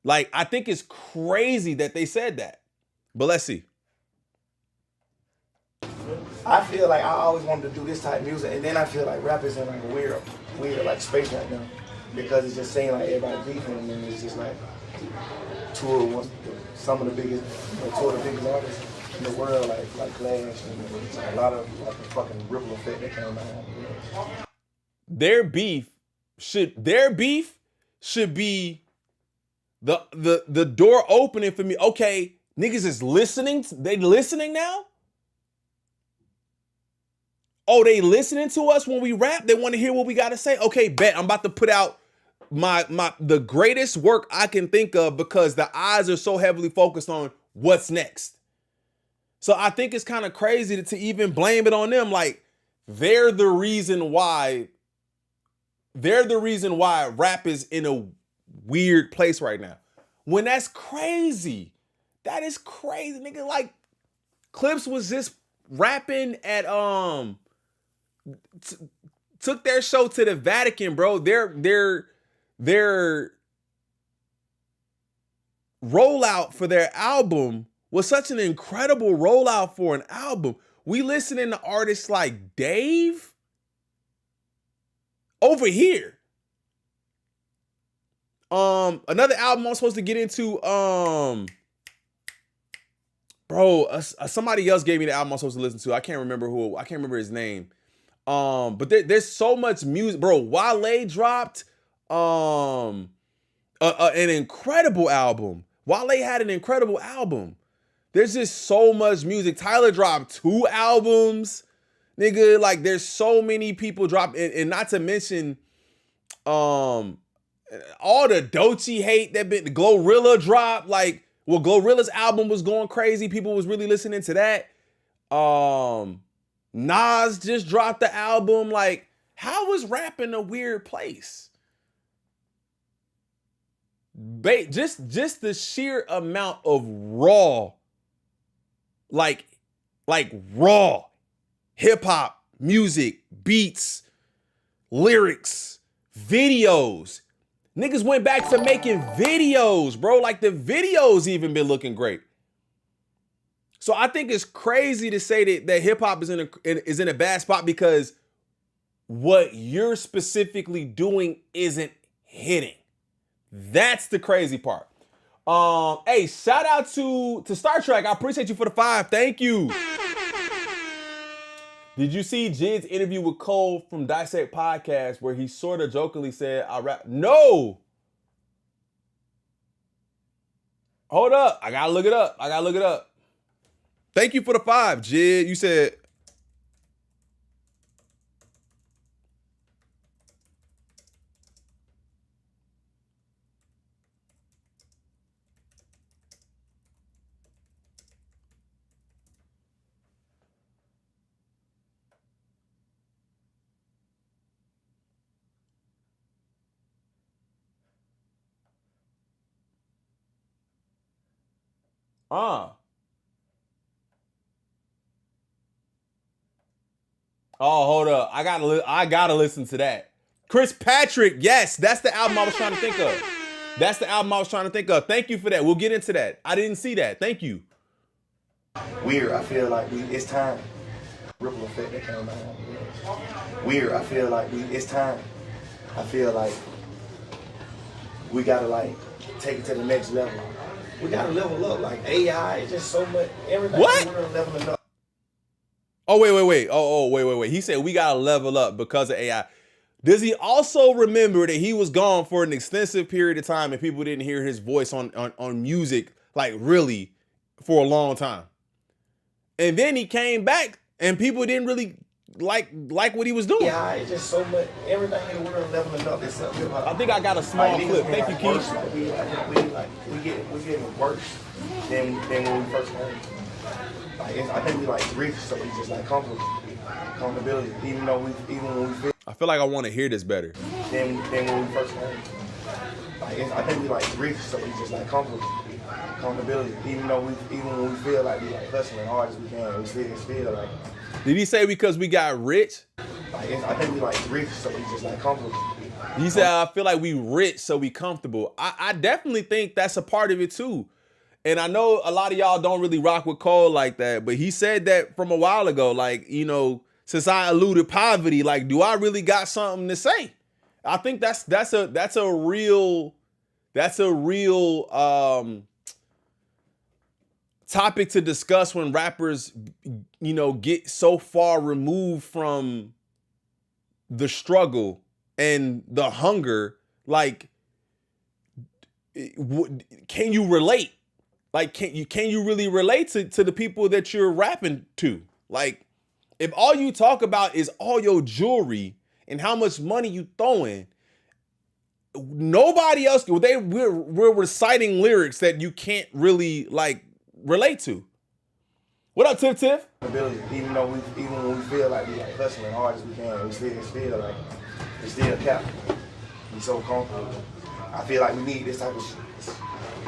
A: Like, I think it's crazy that they said that. But let's see.
F: I feel like I always wanted to do this type of music, and then I feel like rap is in like a weird like space right now, because it's just saying like everybody beefing, and then it's just like some of the biggest, two of the biggest artists in the world, like Clash, and a lot of like the fucking ripple effect that came out.
A: Their beef should be the door opening for me. Okay, niggas is listening. They listening now? Oh, they listening to us when we rap? They want to hear what we got to say? Okay, bet. I'm about to put out the greatest work I can think of, because the eyes are so heavily focused on what's next. So I think it's kind of crazy to even blame it on them. Like, they're the reason why rap is in a weird place right now. When that's crazy. That is crazy, nigga. Like, Clips was just rapping at took their show to the Vatican, bro. Their rollout for their album was such an incredible rollout for an album. We listening to artists like Dave over here. Another album I'm supposed to get into, somebody else gave me the album I'm supposed to listen to. I can't remember his name. But there's so much music, bro. Wale dropped an incredible album. Wale had an incredible album. There's just so much music. Tyler dropped 2 albums, nigga. Like, there's so many people dropped, and not to mention all the Doechii hate that been. Glorilla dropped. Like, well, Glorilla's album was going crazy. People was really listening to that. Nas just dropped the album. Like, how was rap in a weird place? Just the sheer amount of raw, like raw hip hop music, beats, lyrics, videos. Niggas went back to making videos, bro. Like, the videos even been looking great. So I think it's crazy to say that hip hop is in a bad spot, because what you're specifically doing isn't hitting. That's the crazy part. Hey, shout out to Star Trek. I appreciate you for the 5. Thank you. Did you see Jid's interview with Cole from Dissect Podcast where he sort of jokingly said, I rap? No. Hold up. I gotta look it up. Thank you for the 5, Jid. You said. Oh, hold up. I gotta listen to that. Chris Patrick, yes, that's the album I was trying to think of. Thank you for that. We'll get into that. I didn't see that. Thank you.
F: Weird, I feel like it's time. Ripple effect that came out. Weird, I feel like it's time. I feel like we gotta like take it to the next level. We gotta level up. Like AI, it's just so much. Everything we're leveling up.
A: Oh, wait. Wait. He said we gotta level up because of AI. Does he also remember that he was gone for an extensive period of time and people didn't hear his voice on music, like really, for a long time? And then he came back and people didn't really like what he was doing.
F: Yeah, it's just so much. Everything in the world leveling up.
A: I think I got a small clip. Thank you, Keith.
F: We getting worse than when we first came. I think we like reach, so we just like comfortability. Even when we feel.
A: I feel like I want to hear this better.
F: Than when we first came. I think we like reach, so we just like comfortability. Even when we feel like we like hustling hard as we can, we still like.
A: Did he say because we got rich?
F: I think we like rich, so we just like comfortable.
A: He said, I feel like we rich, so we comfortable. I definitely think that's a part of it too. And I know a lot of y'all don't really rock with Cole like that, but he said that from a while ago, like, you know, since I eluded poverty, like, do I really got something to say? I think that's a real topic to discuss when rappers, you know, get so far removed from the struggle and the hunger. Like, can you relate? Like, can you really relate to the people that you're rapping to? Like, if all you talk about is all your jewelry and how much money you throwing, nobody else, we're reciting lyrics that you can't really like relate to. What up, Tiff?
F: Even when we feel like we like hustling hard as we can, we still like we still cap. We so comfortable. I feel like we need this type of shit.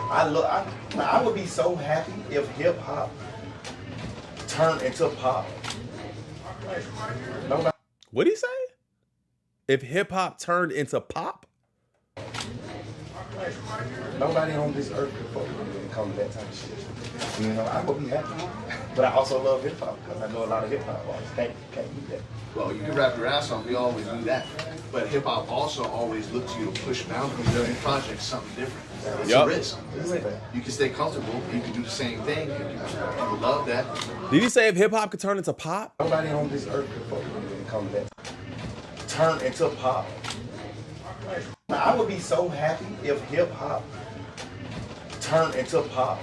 F: I would be so happy if hip hop turned into pop.
A: What'd he say? If hip hop turned into pop?
F: Nobody on this earth could fuck with me and come to that type of shit. You know, I would be happy. But I also love hip hop because I know a lot of hip hop artists can't do that.
G: Well, you can rap your ass off, we always do that. But hip hop also always looks to you to push boundaries. Every project's something different. It's a risk. You can stay comfortable, you can do the same thing. People love that.
A: Did he say if hip hop could turn into pop?
F: Nobody on this earth could fuck with me and come to that. Turn into pop. I would be so happy if hip hop turned into pop.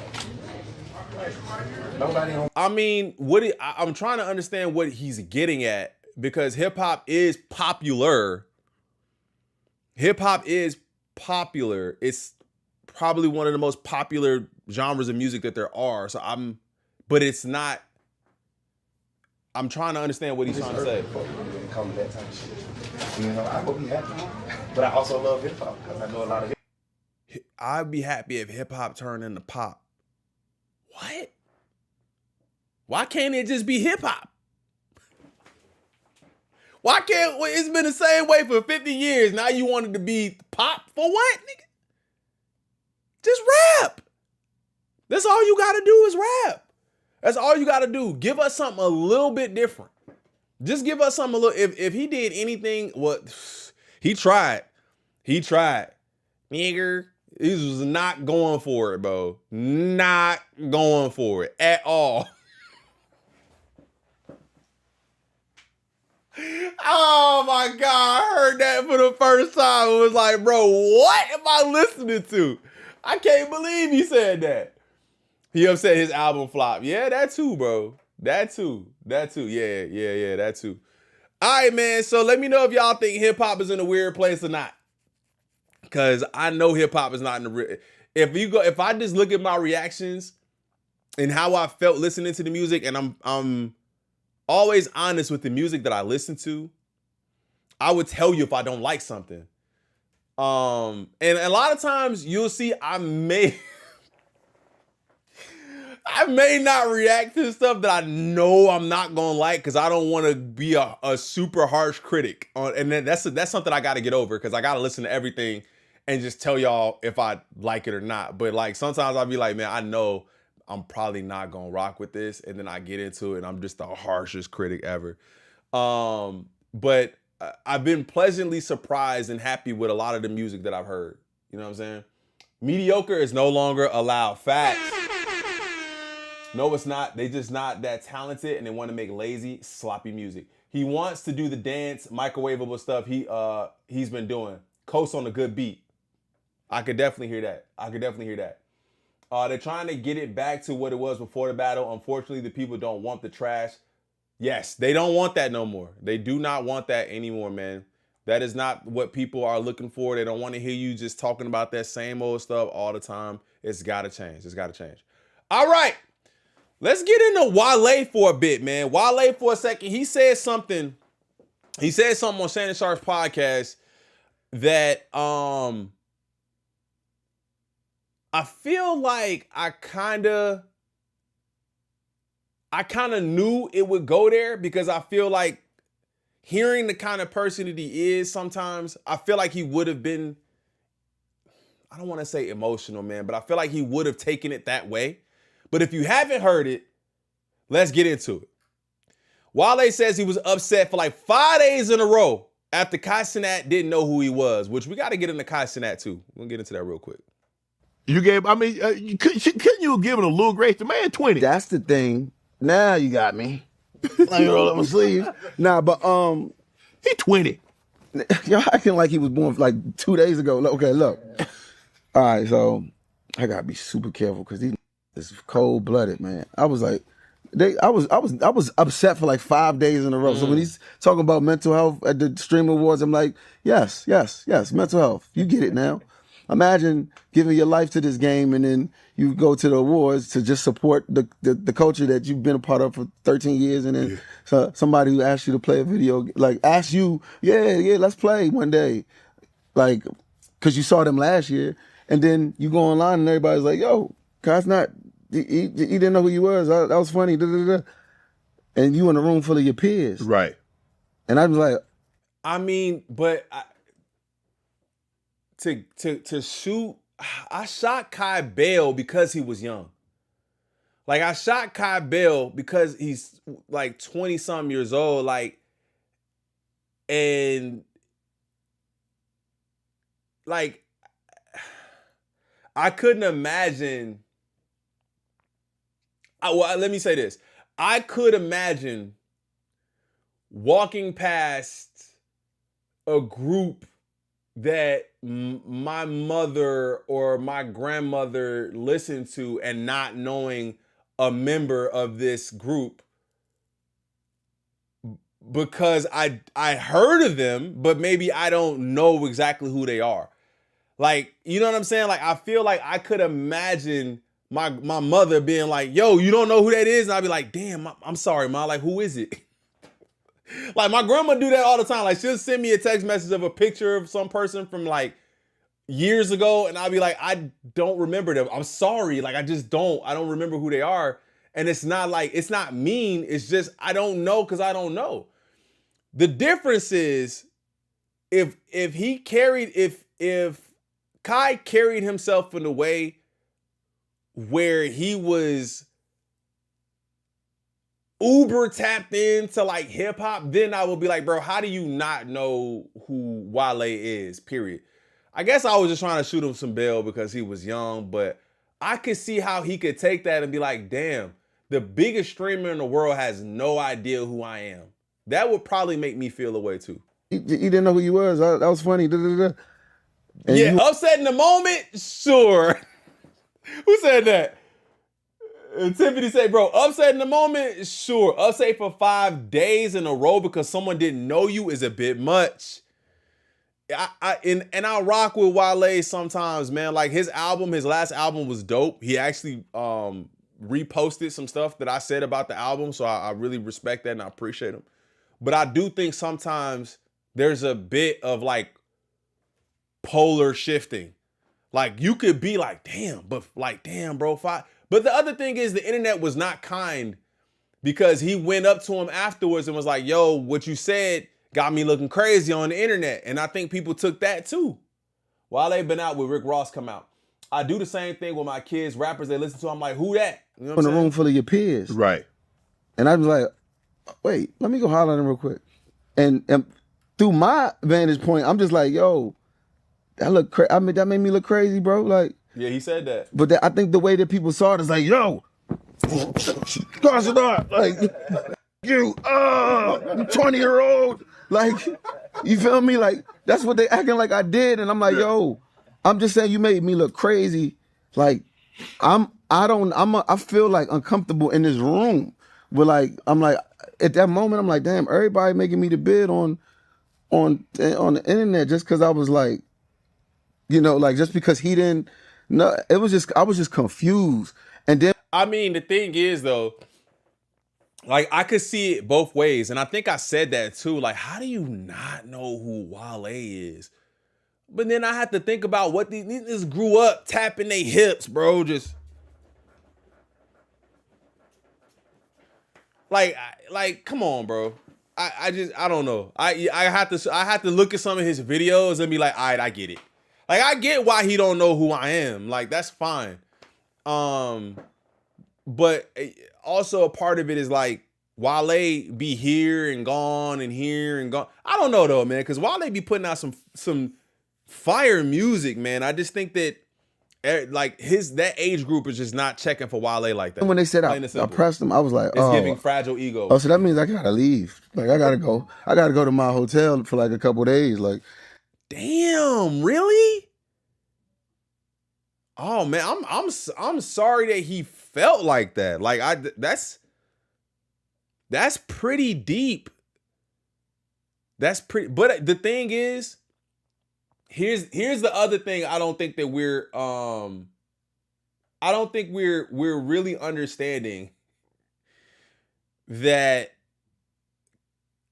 F: Nobody on.
A: I mean, I'm trying to understand what he's getting at because hip hop is popular. Hip hop is popular. It's probably one of the most popular genres of music that there are. But it's not. I'm trying to understand what he's trying to say.
F: Come to that type of shit. You know, I would be happy, but I also love hip hop because I know a lot of hip.
A: I'd be happy if hip hop turned into pop. What? Why can't it just be hip hop? Why can't it's been the same way for 50 years? Now you want it to be pop for what, nigga? Just rap. That's all you gotta do is rap. That's all you gotta do. Give us something a little bit different. Just give us something a little. If he did anything, he tried. Nigger. He was not going for it, bro. Not going for it at all. Oh my God, I heard that for the first time. It was like, bro, what am I listening to? I can't believe he said that. He upset his album flop. Yeah, that too, bro. That too. Yeah, that too. All right, man. So let me know if y'all think hip hop is in a weird place or not. Cause I know hip hop is not in the if I just look at my reactions and how I felt listening to the music, and I'm always honest with the music that I listen to, I would tell you if I don't like something. And a lot of times you'll see I may not react to stuff that I know I'm not gonna like because I don't want to be a super harsh critic. And then that's something I got to get over because I got to listen to everything and just tell y'all if I like it or not. But like sometimes I'll be like, man, I know I'm probably not gonna rock with this, and then I get into it and I'm just the harshest critic ever. But I've been pleasantly surprised and happy with a lot of the music that I've heard. You know what I'm saying? Mediocre is no longer allowed. Facts. No, it's not. They just not that talented, and they want to make lazy, sloppy music. He wants to do the dance, microwavable stuff he's been doing. Coast on a good beat. I could definitely hear that. They're trying to get it back to what it was before the battle. Unfortunately, the people don't want the trash. Yes, they don't want that no more. They do not want that anymore, man. That is not what people are looking for. They don't want to hear you just talking about that same old stuff all the time. It's got to change. All right. Let's get into Wale for a bit, man. Wale for a second. He said something on Shannon Sharp's podcast that I feel like I kind of knew it would go there because I feel like hearing the kind of person that he is sometimes, I feel like he would have been, I don't want to say emotional, man, but I feel like he would have taken it that way. But if you haven't heard it, let's get into it. Wale says he was upset for like 5 days in a row after Kai Cenat didn't know who he was, which we got to get into Kai Cenat too. We'll get into that real quick.
H: Couldn't you give it a little grace? The man 20.
I: That's the thing. Now you got me. Like roll up my sleeves. Nah, but
H: he 20.
I: Y'all acting like he was born like 2 days ago. Okay, look. All right, so I gotta be super careful because these is cold blooded, man. I was like, I was upset for like 5 days in a row. So when he's talking about mental health at the Stream Awards, I'm like, yes, mental health. You get it now. Imagine giving your life to this game and then you go to the awards to just support the culture that you've been a part of for 13 years, and then somebody who asks you to play a video, like asks you, yeah, let's play one day, like, because you saw them last year, and then you go online and everybody's like, yo, Kai's not, he didn't know who you was, that was funny, and you in a room full of your peers.
H: Right.
I: And I was like,
A: I mean, but to shoot, I shot Kai bail because he was young. Like I shot Kai bail because he's like 20 some years old, like, and like I couldn't imagine. Let me say this. I could imagine walking past a group that my mother or my grandmother listened to and not knowing a member of this group because I heard of them, but maybe I don't know exactly who they are. Like, you know what I'm saying? Like, I feel like I could imagine my mother being like, yo, you don't know who that is? And I'd be like, damn, I'm sorry, Ma. Like, who is it? Like, my grandma do that all the time. Like, she'll send me a text message of a picture of some person from, like, years ago, and I'll be like, I don't remember them. I'm sorry. Like, I don't remember who they are. And it's not like, it's not mean. It's just, I don't know because I don't know. The difference is, if Kai carried himself in a way where he was uber tapped into like hip hop, then I would be like, bro, how do you not know who Wale is? Period. I guess I was just trying to shoot him some bail because he was young, but I could see how he could take that and be like, damn, the biggest streamer in the world has no idea who I am. That would probably make me feel away too.
I: You didn't know who you was. That was funny. And
A: yeah, upset in the moment? Sure. Who said that? Tiffany said, bro, upset in the moment? Sure. Upset for 5 days in a row because someone didn't know you is a bit much. I rock with Wale sometimes, man. Like his last album was dope. He actually reposted some stuff that I said about the album, so I really respect that and I appreciate him. But I do think sometimes there's a bit of like polar shifting. Like you could be like, damn, bro, fine. But the other thing is the internet was not kind because he went up to him afterwards and was like, yo, what you said got me looking crazy on the internet. And I think people took that too. While they've been out with Rick Ross come out. I do the same thing with my kids, rappers they listen to. I'm like, who that? You know what
I: in
A: I'm
I: a room full of your peers.
H: Right.
I: And I was like, wait, let me go holler at him real quick. And through my vantage point, I'm just like, yo, that made me look crazy, bro. Like,
A: yeah, he said that.
I: But I think the way that people saw it is like, yo, cross it up. Like, you 20-year-old. Like, you feel me? Like, that's what they acting like I did. And I'm like, yo, I'm just saying you made me look crazy. Like, I feel like uncomfortable in this room. But like, I'm like, at that moment, I'm like, damn, everybody making me the bid on the internet just because I was like, you know, like just because he didn't. No, I was just confused. And then
A: I mean, the thing is though, like I could see it both ways. And I think I said that too. Like, how do you not know who Wale is? But then I had to think about what these niggas grew up tapping their hips, bro. Just like, come on, bro. I don't know. I have to look at some of his videos and be like, all right, I get it. Like, I get why he don't know who I am. Like, that's fine. But also a part of it is like, Wale be here and gone and here and gone. I don't know though, man, because Wale be putting out some fire music, man. I just think that like that age group is just not checking for Wale like that.
I: When they said I pressed him, I was like,
A: it's giving fragile ego.
I: Oh, so that means I gotta leave. Like I gotta go to my hotel for like a couple days. Like,
A: damn, really? Oh man, I'm sorry that he felt like that. Like that's pretty deep. That's pretty. But the thing is, here's the other thing. I don't think we're really understanding that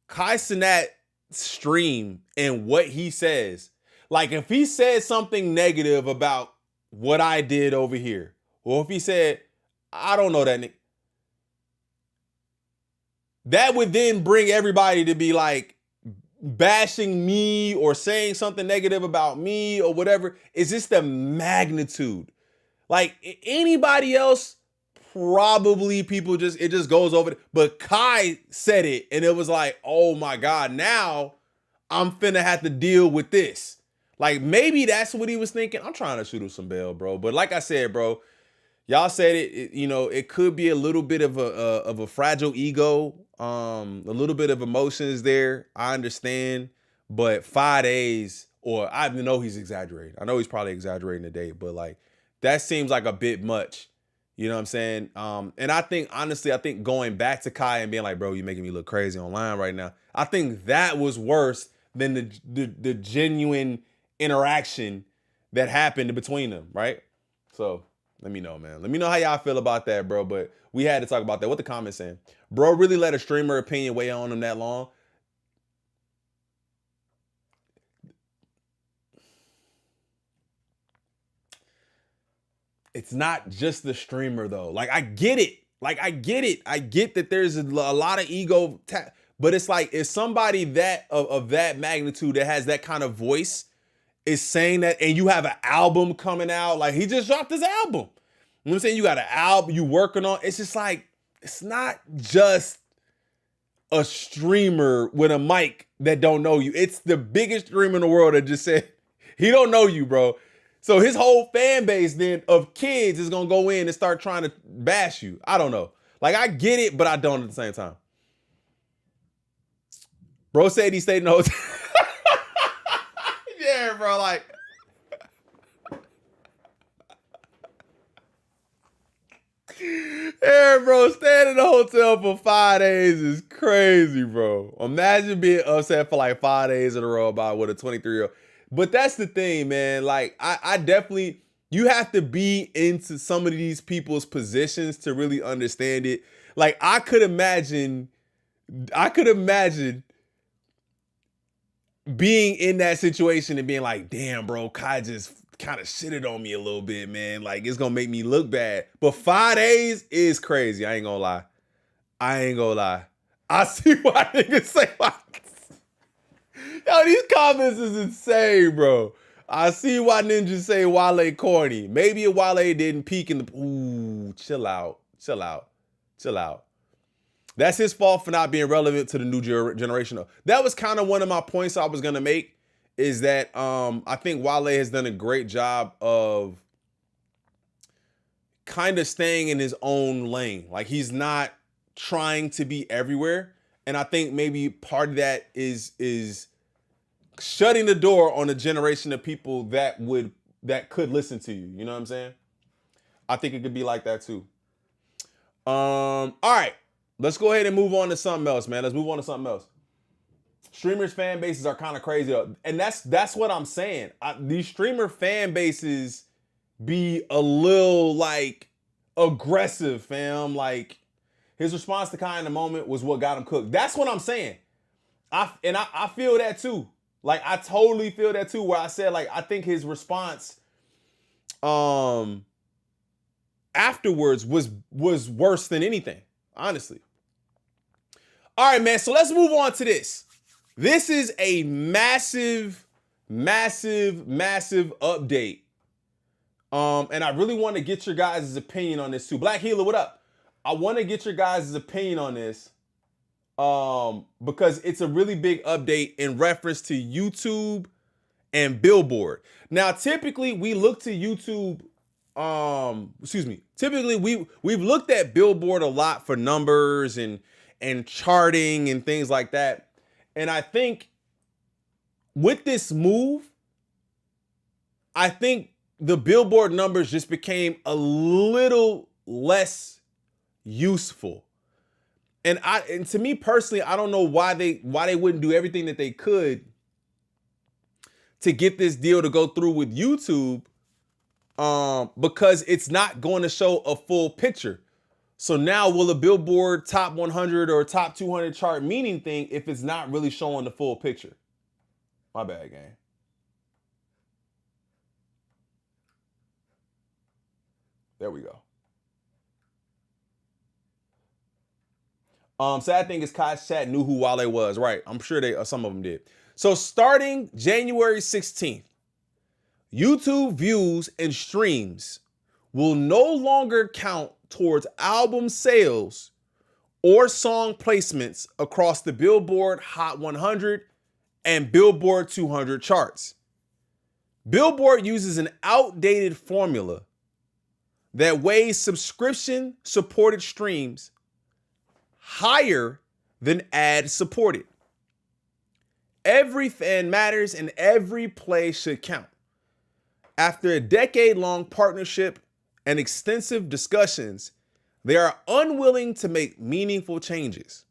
A: Kai Cenat stream and what he says. Like if he said something negative about what I did over here, or if he said, I don't know that nigga, that would then bring everybody to be like bashing me or saying something negative about me or whatever. Is this the magnitude? Like anybody else, probably people it just goes over. But Kai said it and it was like, oh my God, now I'm finna have to deal with this. Like maybe that's what he was thinking. I'm trying to shoot him some bail, bro. But like I said, bro, y'all said it, you know, it could be a little bit of a fragile ego, a little bit of emotions there. I understand, but 5 days, or I know he's exaggerating. I know he's probably exaggerating the date, but like that seems like a bit much. You know what I'm saying? And I think honestly, going back to Kai and being like, bro, you're making me look crazy online right now. I think that was worse than the genuine interaction that happened between them, right? So let me know, man. Let me know how y'all feel about that, bro. But we had to talk about that. What the comments saying? Bro really let a streamer opinion weigh on him that long? It's not just the streamer though. Like I get it. I get that there's a lot of ego, but it's like if somebody that of that magnitude that has that kind of voice is saying that, and you have an album coming out, like he just dropped his album. You know what I'm saying? You got an album you working on. It's just like, it's not just a streamer with a mic that don't know you. It's the biggest streamer in the world that just said He don't know you, bro. So his whole fan base then of kids is gonna go in and start trying to bash you. I don't know. Like, I get it, but I don't at the same time. Bro said he stayed in the hotel. Yeah, bro, like. Yeah, bro, staying in the hotel for 5 days is crazy, bro. Imagine being upset for like 5 days in a row about what a 23-year-old. But that's the thing, man. Like, I definitely, you have to be into some of these people's positions to really understand it. Like, I could imagine being in that situation and being like, damn, bro, Kai just kind of shitted on me a little bit, man. Like, it's gonna make me look bad. But 5 days is crazy. I ain't gonna lie. I see why niggas say why. Yo, these comments is insane, bro. I see why ninjas say Wale corny. Maybe if Wale didn't peak in the... Ooh, chill out. That's his fault for not being relevant to the new generation, though. That was kind of one of my points I was going to make, is that I think Wale has done a great job of kind of staying in his own lane. Like, he's not trying to be everywhere. And I think maybe part of that is shutting the door on a generation of people that could listen to you. You know what I'm saying? I think it could be like that too. All right. Let's go ahead and move on to something else, man. Streamers' fan bases are kind of crazy. And that's what I'm saying. These streamer fan bases be a little, like, aggressive, fam. Like, his response to Kai in the moment was what got him cooked. That's what I'm saying. I feel that too. Like, I totally feel that too, where I said, like, I think his response afterwards was worse than anything, honestly. All right, man, so let's move on to this. This is a massive update. And I really want to get your guys' opinion on this too. Black Healer, what up? I want to get your guys' opinion on this. Because it's a really big update in reference to YouTube and Billboard. Now, typically we look to YouTube, typically we've looked at Billboard a lot for numbers and charting and things like that. And I think with this move, I think the Billboard numbers just became a little less useful. And to me personally, I don't know why they wouldn't do everything that they could to get this deal to go through with YouTube, because it's not going to show a full picture. So now will a Billboard top 100 or top 200 chart mean anything if it's not really showing the full picture? My bad, gang. There we go. Sad thing is Kai's chat knew who Wale was, right? I'm sure some of them did. So starting January 16th, YouTube views and streams will no longer count towards album sales or song placements across the Billboard Hot 100 and Billboard 200 charts. Billboard uses an outdated formula that weighs subscription-supported streams higher than ad-supported. Every fan matters and every play should count. After a decade-long partnership and extensive discussions, they are unwilling to make meaningful changes.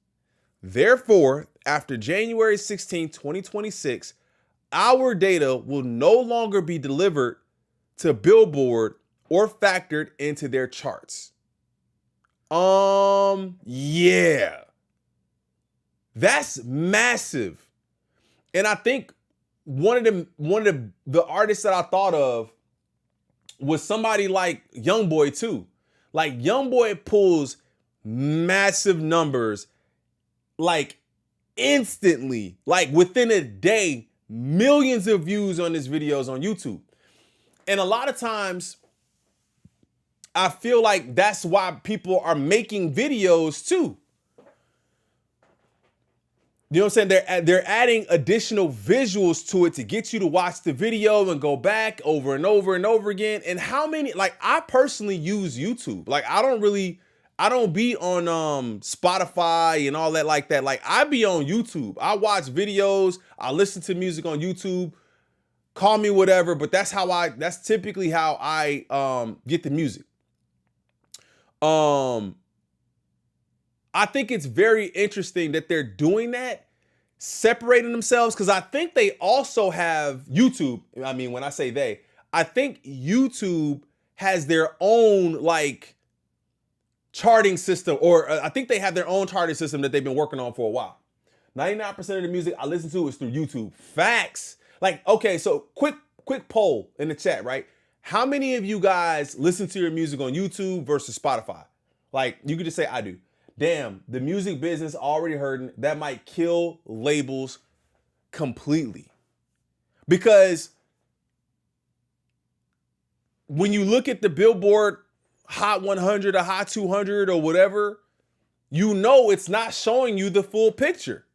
A: Therefore, after January 16, 2026, our data will no longer be delivered to Billboard or factored into their charts. Yeah. That's massive. And I think one of the artists that I thought of was somebody like YoungBoy too. Like, YoungBoy pulls massive numbers, like, instantly, like within a day, millions of views on his videos on YouTube. And a lot of times I feel like that's why people are making videos too. You know what I'm saying? They're adding additional visuals to it to get you to watch the video and go back over and over and over again. And how many, like, I personally use YouTube. Like, I don't be on Spotify and all that like that. Like, I be on YouTube. I watch videos, I listen to music on YouTube. Call me whatever, but that's typically how I get the music. I think it's very interesting that they're doing that, separating themselves, because I think they also have YouTube. I mean, when I say they, I think YouTube has their own like charting system, or I think they have their own charting system that they've been working on for a while. 99% of the music I listen to is through YouTube. Facts. Like, okay, so quick poll in the chat, right? How many of you guys listen to your music on YouTube versus Spotify? Like, you could just say, I do. Damn, the music business already hurting. That might kill labels completely. Because when you look at the Billboard Hot 100 or Hot 200 or whatever, you know it's not showing you the full picture.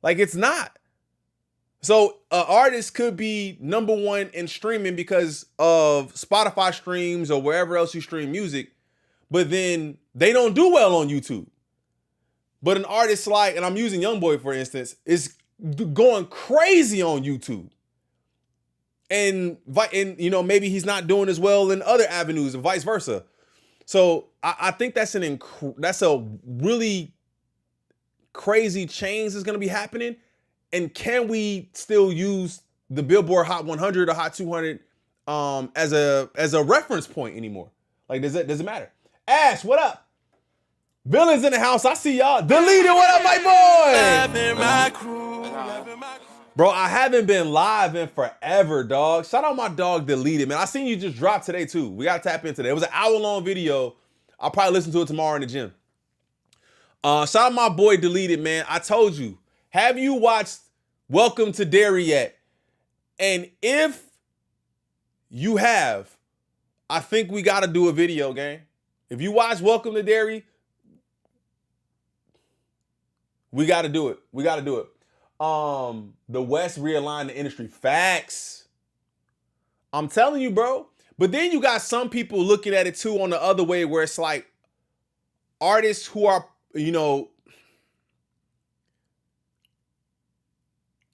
A: Like, it's not. So an artist could be number one in streaming because of Spotify streams or wherever else you stream music, but then they don't do well on YouTube. But an artist like, and I'm using YoungBoy for instance, is going crazy on YouTube. And you know, maybe he's not doing as well in other avenues and vice versa. So I think that's a really crazy change that's going to be happening. And can we still use the Billboard Hot 100 or Hot 200 as a reference point anymore? Like, does it matter? Ash, what up? Villains in the house. I see y'all. Deleted, what up, my boy? Bro, I haven't been live in forever, dog. Shout out my dog Deleted, man. I seen you just drop today too. We gotta tap into that. It was an hour-long video. I'll probably listen to it tomorrow in the gym. Shout out my boy Deleted, man. I told you. Have you watched Welcome to Derry yet? And if you have, I think we got to do a video, gang. If you watch Welcome to Derry, we got to do it. We got to do it. The West realigned the industry. Facts. I'm telling you, bro. But then you got some people looking at it too on the other way where it's like artists who are, you know,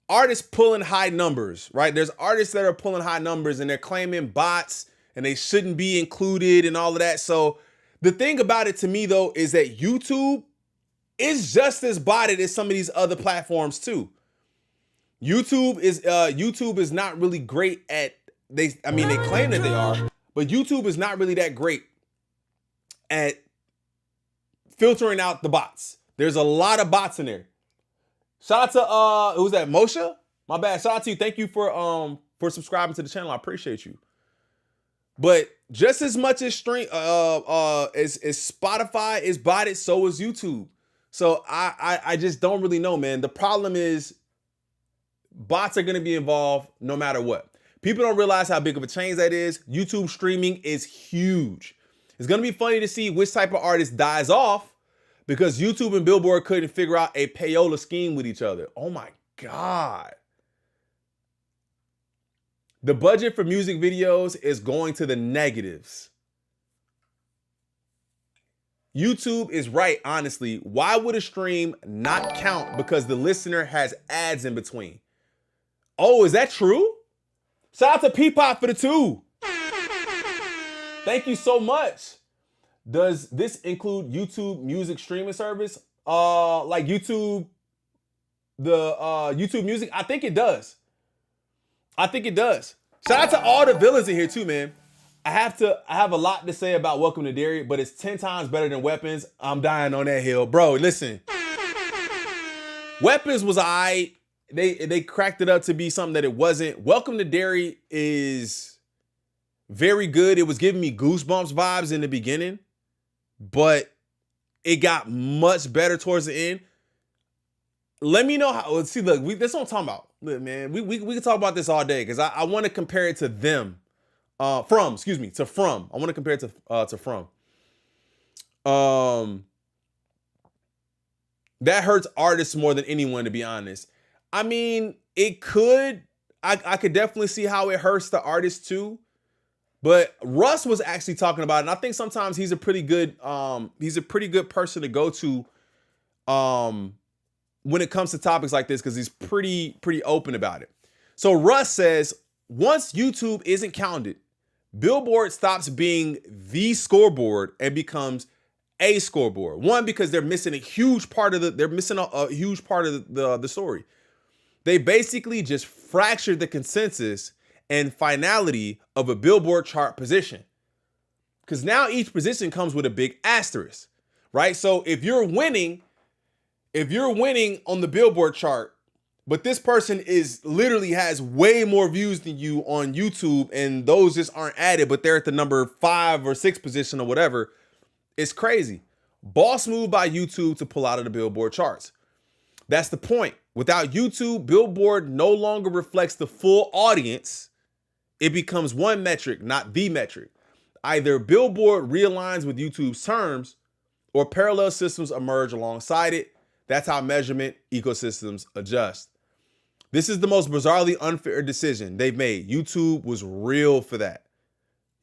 A: artists pulling high numbers, right? There's artists that are pulling high numbers and they're claiming bots and they shouldn't be included and all of that. So the thing about it to me though is that YouTube is just as botted as some of these other platforms too. YouTube is not really great at they claim that they are, but YouTube is not really that great at filtering out the bots. There's a lot of bots in there. Shout out to who's that? Moshe? My bad. Shout out to you. Thank you for subscribing to the channel. I appreciate you. But just as much as Spotify is botted, so is YouTube. So I just don't really know, man. The problem is bots are going to be involved no matter what. People don't realize how big of a change that is. YouTube streaming is huge. It's going to be funny to see which type of artist dies off because YouTube and Billboard couldn't figure out a payola scheme with each other. Oh my God. The budget for music videos is going to the negatives. YouTube is right, honestly. Why would a stream not count because the listener has ads in between? Oh, is that true? Shout out to Peapod for the 2. Thank you so much. Does this include YouTube music streaming service? Like YouTube, YouTube music? I think it does. I think it does. Shout out to all the villains in here too, man. I have a lot to say about Welcome to Derry, but it's 10 times better than Weapons. I'm dying on that hill. Bro, listen. Weapons was alright. They cracked it up to be something that it wasn't. Welcome to Derry is very good. It was giving me Goosebumps vibes in the beginning, but it got much better towards the end. Let me know how. Let's see. Look, that's what I'm talking about. Look, man, we can talk about this all day because I want to compare it to them. To From. I want to compare it to From. That hurts artists more than anyone, to be honest. I mean, it could. I could definitely see how it hurts the artist too. But Russ was actually talking about it, and I think sometimes he's a pretty good person to go to when it comes to topics like this, because he's pretty open about it. So Russ says, once YouTube isn't counted, Billboard stops being the scoreboard and becomes a scoreboard. One, because they're missing a huge part of the story. They basically just fractured the consensus and finality of a Billboard chart position. Because now each position comes with a big asterisk, right? So if you're winning on the Billboard chart, but this person literally has way more views than you on YouTube, and those just aren't added, but they're at the number 5 or 6 position or whatever, it's crazy. Boss move by YouTube to pull out of the Billboard charts. That's the point. Without YouTube, Billboard no longer reflects the full audience. It becomes one metric, not the metric. Either Billboard realigns with YouTube's terms, or parallel systems emerge alongside it. That's how measurement ecosystems adjust. This is the most bizarrely unfair decision they've made. YouTube was real for that.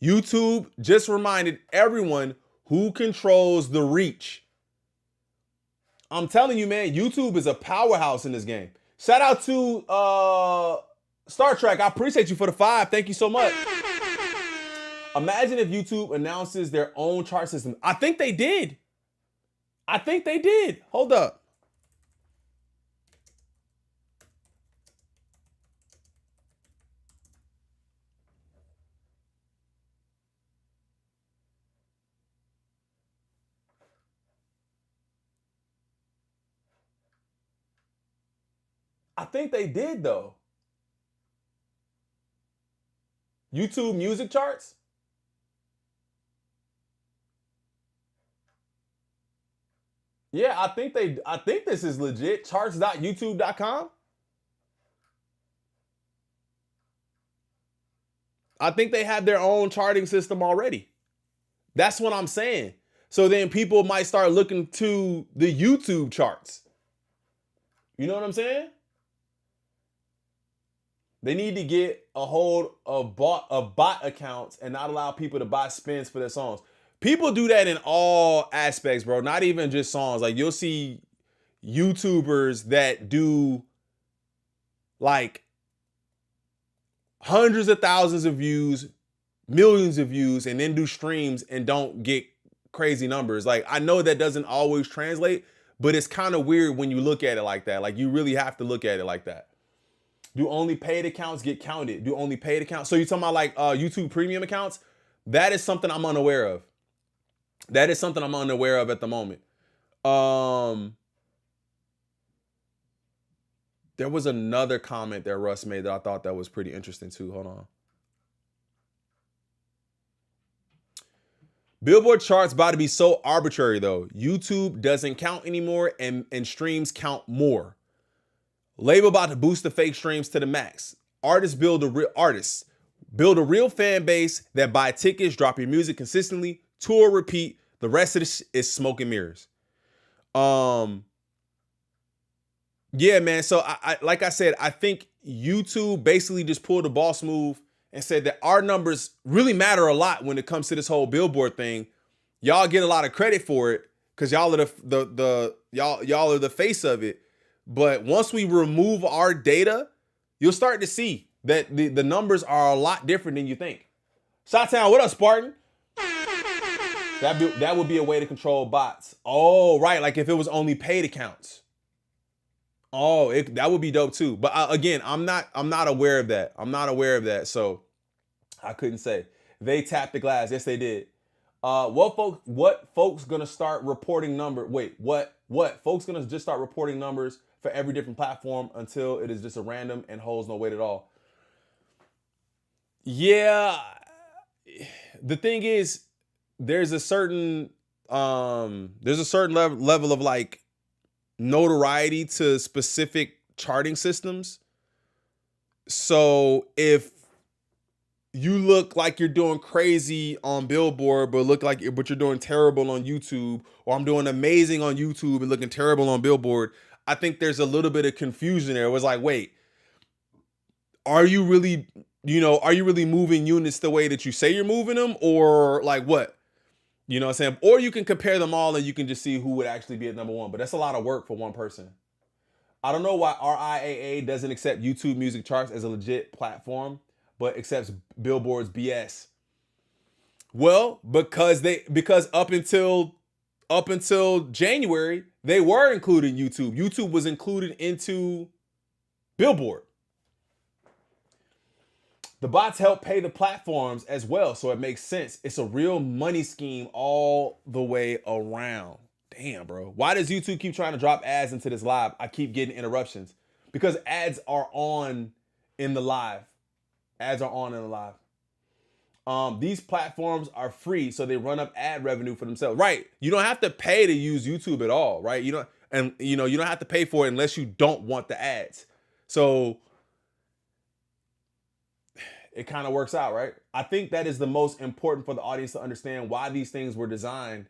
A: YouTube just reminded everyone who controls the reach. I'm telling you, man, YouTube is a powerhouse in this game. Shout out to Star Trek. I appreciate you for the 5. Thank you so much. Imagine if YouTube announces their own chart system. I think they did. Hold up. I think they did, though. YouTube music charts? Yeah, I think this is legit. Charts.youtube.com. I think they have their own charting system already. That's what I'm saying. So then people might start looking to the YouTube charts. You know what I'm saying? They need to get a hold of bot accounts and not allow people to buy spins for their songs. People do that in all aspects, bro. Not even just songs. Like, you'll see YouTubers that do like hundreds of thousands of views, millions of views, and then do streams and don't get crazy numbers. Like, I know that doesn't always translate, but it's kind of weird when you look at it like that. Like, you really have to look at it like that. Do only paid accounts get counted? Do only paid accounts? So you're talking about like YouTube premium accounts? That is something I'm unaware of. That is something I'm unaware of at the moment. There was another comment that Russ made that I thought that was pretty interesting too. Hold on. Billboard charts about to be so arbitrary though. YouTube doesn't count anymore and streams count more. Label about to boost the fake streams to the max. Artists build a real fan base that buy tickets, drop your music consistently, tour, repeat. The rest of this is smoke and mirrors. Yeah, man. So I like I said, I think YouTube basically just pulled a boss move and said that our numbers really matter a lot when it comes to this whole Billboard thing. Y'all get a lot of credit for it because y'all are y'all are the face of it. But once we remove our data, you'll start to see that the numbers are a lot different than you think. Shot-Town, what up, Spartan? That would be a way to control bots. Oh, right. Like if it was only paid accounts. Oh, that would be dope too. But again, I'm not aware of that. I'm not aware of that. So I couldn't say. They tapped the glass. Yes, they did. What folks gonna start reporting number? Wait, what? Folks gonna just start reporting numbers for every different platform until it is just a random and holds no weight at all. Yeah. The thing is, there's a certain level of like notoriety to specific charting systems. So if you look like you're doing crazy on Billboard, but you're doing terrible on YouTube, or I'm doing amazing on YouTube and looking terrible on Billboard. I think there's a little bit of confusion there. It was like, wait, are you really moving units the way that you say you're moving them, or like what? You know what I'm saying? Or you can compare them all and you can just see who would actually be at number one. But that's a lot of work for one person. I don't know why RIAA doesn't accept YouTube music charts as a legit platform, but accepts Billboard's BS. Well, because up until January, they were including YouTube. YouTube was included into Billboard. The bots help pay the platforms as well, so it makes sense. It's a real money scheme all the way around. Damn, bro. Why does YouTube keep trying to drop ads into this live? I keep getting interruptions. Because ads are on in the live. Ads are on in the live. These platforms are free, so they run up ad revenue for themselves. Right. You don't have to pay to use YouTube at all, right? You don't have to pay for it unless you don't want the ads. So it kind of works out, right? I think that is the most important for the audience to understand why these things were designed,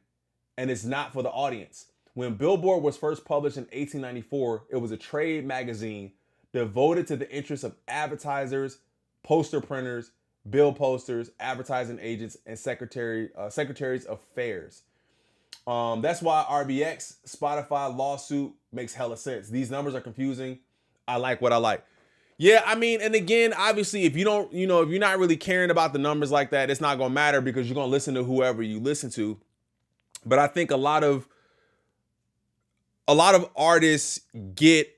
A: and it's not for the audience. When Billboard was first published in 1894, it was a trade magazine devoted to the interests of advertisers, poster printers, bill posters, advertising agents, and secretaries of fairs. That's why RBX Spotify lawsuit makes hella sense. These numbers are confusing. I like what I like. Yeah, I mean, and again, obviously, if you're not really caring about the numbers like that, it's not gonna matter because you're gonna listen to whoever you listen to. But I think a lot of artists get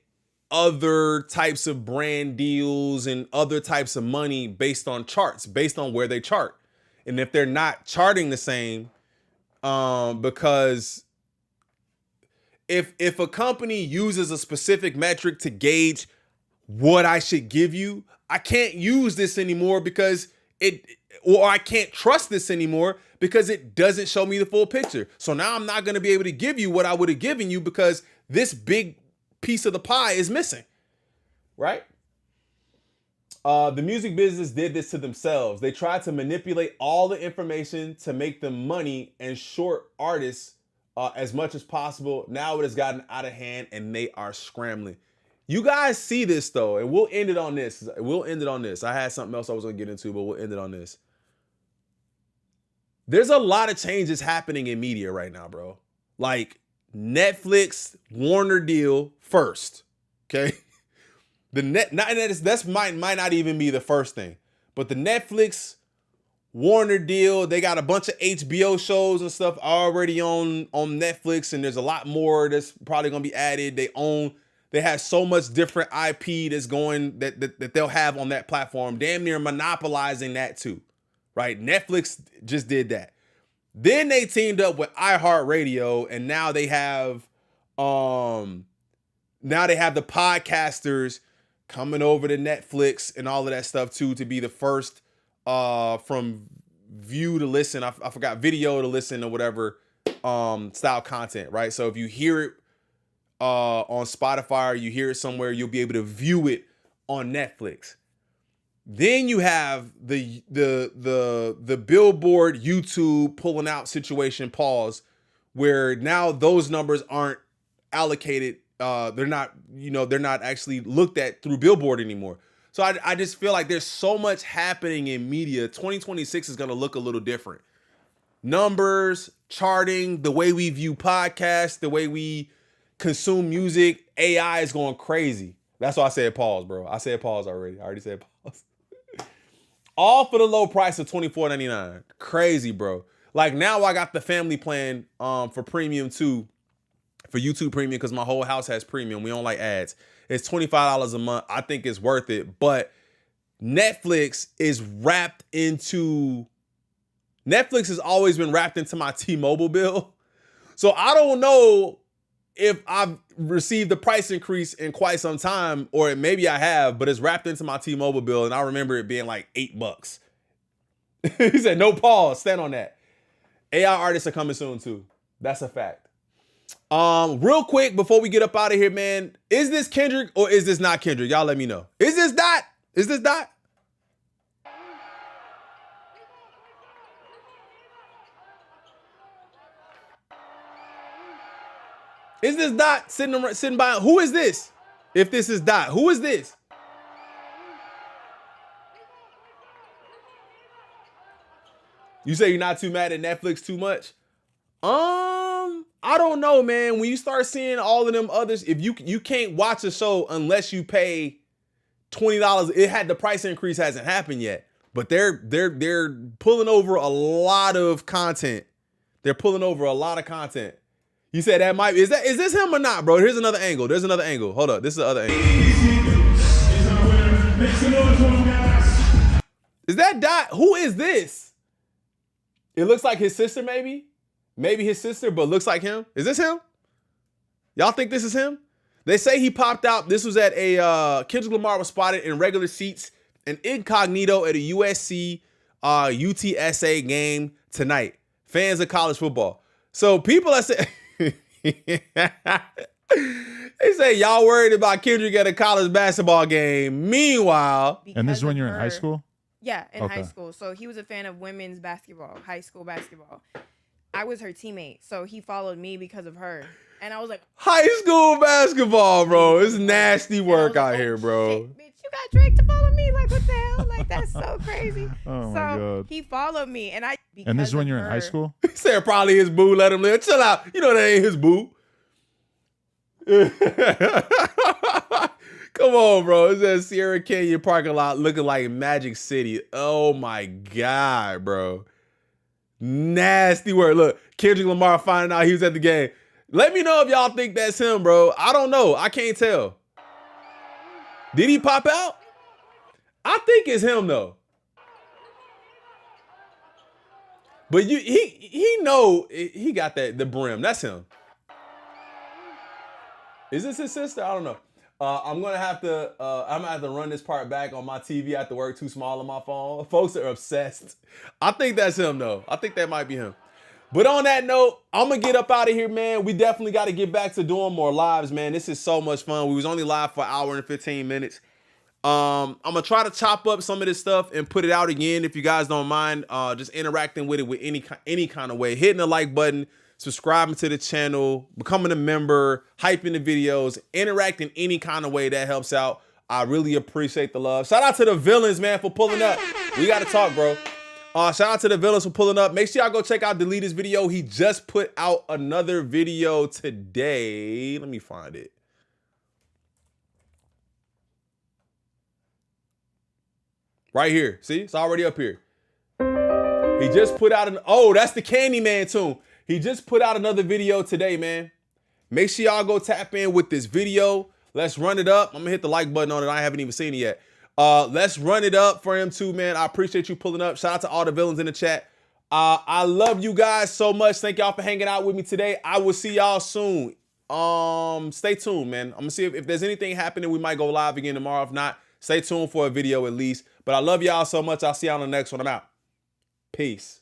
A: other types of brand deals and other types of money based on charts, based on where they chart. And if they're not charting the same, because if a company uses a specific metric to gauge what I should give you, I can't use this anymore because I can't trust this anymore because it doesn't show me the full picture. So now I'm not going to be able to give you what I would have given you because this big piece of the pie is missing, right? The music business did this to themselves. They tried to manipulate all the information to make them money and short artists as much as possible. Now it has gotten out of hand and they are scrambling. You guys see this though, and we'll end it on this. I had something else I was going to get into, but we'll end it on this. There's a lot of changes happening in media right now, bro. Like Netflix, Warner deal first, okay? That's might not even be the first thing, but the Netflix, Warner deal, they got a bunch of HBO shows and stuff already on Netflix, and there's a lot more that's probably going to be added. They have so much different IP that's going that they'll have on that platform, damn near monopolizing that too, right? Netflix just did that. Then they teamed up with iHeartRadio, and now they have the podcasters coming over to Netflix and all of that stuff too, to be the first from view to listen. I forgot video to listen or whatever style content, right? So if you hear it on Spotify or you hear it somewhere, you'll be able to view it on Netflix. Then you have the Billboard YouTube pulling out situation pause, where now those numbers aren't allocated. They're not actually looked at through Billboard anymore. So I just feel like there's so much happening in media. 2026 is going to look a little different. Numbers, charting, the way we view podcasts, the way we consume music, AI is going crazy. That's why I said pause, bro. I said pause already. I already said pause. All for the low price of $24.99. Crazy, bro. Like now I got the family plan for premium too, for YouTube premium, because my whole house has premium. We don't like ads. It's $25 a month. I think it's worth it. But Netflix has always been wrapped into my T-Mobile bill. So I don't know if I've received the price increase in quite some time, or maybe I have, but it's wrapped into my T-Mobile bill, and I remember it being like $8. He said, no pause, stand on that. AI artists are coming soon too. That's a fact. Real quick, before we get up out of here, man, is this Kendrick or is this not Kendrick? Y'all let me know. Is this not? Is this Dot sitting by? Who is this? If this is Dot, who is this? You say you're not too mad at Netflix too much? I don't know, man. When you start seeing all of them others, if you can't watch a show unless you pay $20. The price increase hasn't happened yet, but they're pulling over a lot of content. They're pulling over a lot of content. You said that might be, is this him or not, bro? Here's another angle. There's another angle. Hold up. This is the other angle. Is that Dot? Who is this? It looks like his sister, maybe. Maybe his sister, but looks like him. Is this him? Y'all think this is him? They say he popped out. This was at a Kendrick Lamar was spotted in regular seats and incognito at a USC UTSA game tonight. Fans of college football. So people are saying, they say y'all worried about Kendrick at a college basketball game. Meanwhile,
J: and this is when you're in high school?
K: Yeah, in high school. So he was a fan of women's basketball, high school basketball. I was her teammate, so he followed me because of her. And I was like,
A: high school basketball, bro. It's nasty work out here, bro.
K: Shit, bitch, you got Drake to follow me? Like, what the hell? Like, that's so crazy.
J: Oh, my
K: so
J: God.
K: he followed me, and I.
J: And this is when you're in
K: her-
J: high school?
A: He said probably his boo. Let him live. Chill out. You know that ain't his boo. Come on, bro. It's at Sierra Canyon parking lot looking like Magic City. Oh, my God, bro. Nasty word. Look, Kendrick Lamar finding out he was at the game. Let me know if y'all think that's him, bro. I don't know. I can't tell. Did he pop out? I think it's him, though. But he know he got the brim. That's him. Is this his sister? I don't know. I'm gonna have to run this part back on my TV. I have to work too small on my phone. Folks are obsessed. I think that's him though. I think that might be him. But on that note, I'm gonna get up out of here, man. We definitely got to get back to doing more lives, man. This is so much fun. We was only live for an hour and 15 minutes. I'm gonna try to chop up some of this stuff and put it out again if you guys don't mind. Just interacting with it with any kind of way. Hitting the like button, subscribing to the channel, becoming a member, hyping the videos, interacting any kind of way that helps out. I really appreciate the love. Shout out to the villains, man, for pulling up. We got to talk, bro. Shout out to the villains for pulling up. Make sure y'all go check out Delete's video. He just put out another video today. Let me find it. Right here. See? It's already up here. He just put out that's the Candyman tune. He just put out another video today, man. Make sure y'all go tap in with this video. Let's run it up. I'm gonna hit the like button on it. I haven't even seen it yet. Let's run it up for him too, man. I appreciate you pulling up. Shout out to all the villains in the chat. I love you guys so much. Thank y'all for hanging out with me today. I will see y'all soon. Stay tuned, man. I'm gonna see if there's anything happening. We might go live again tomorrow. If not, stay tuned for a video at least. But I love y'all so much. I'll see y'all on the next one. I'm out. Peace.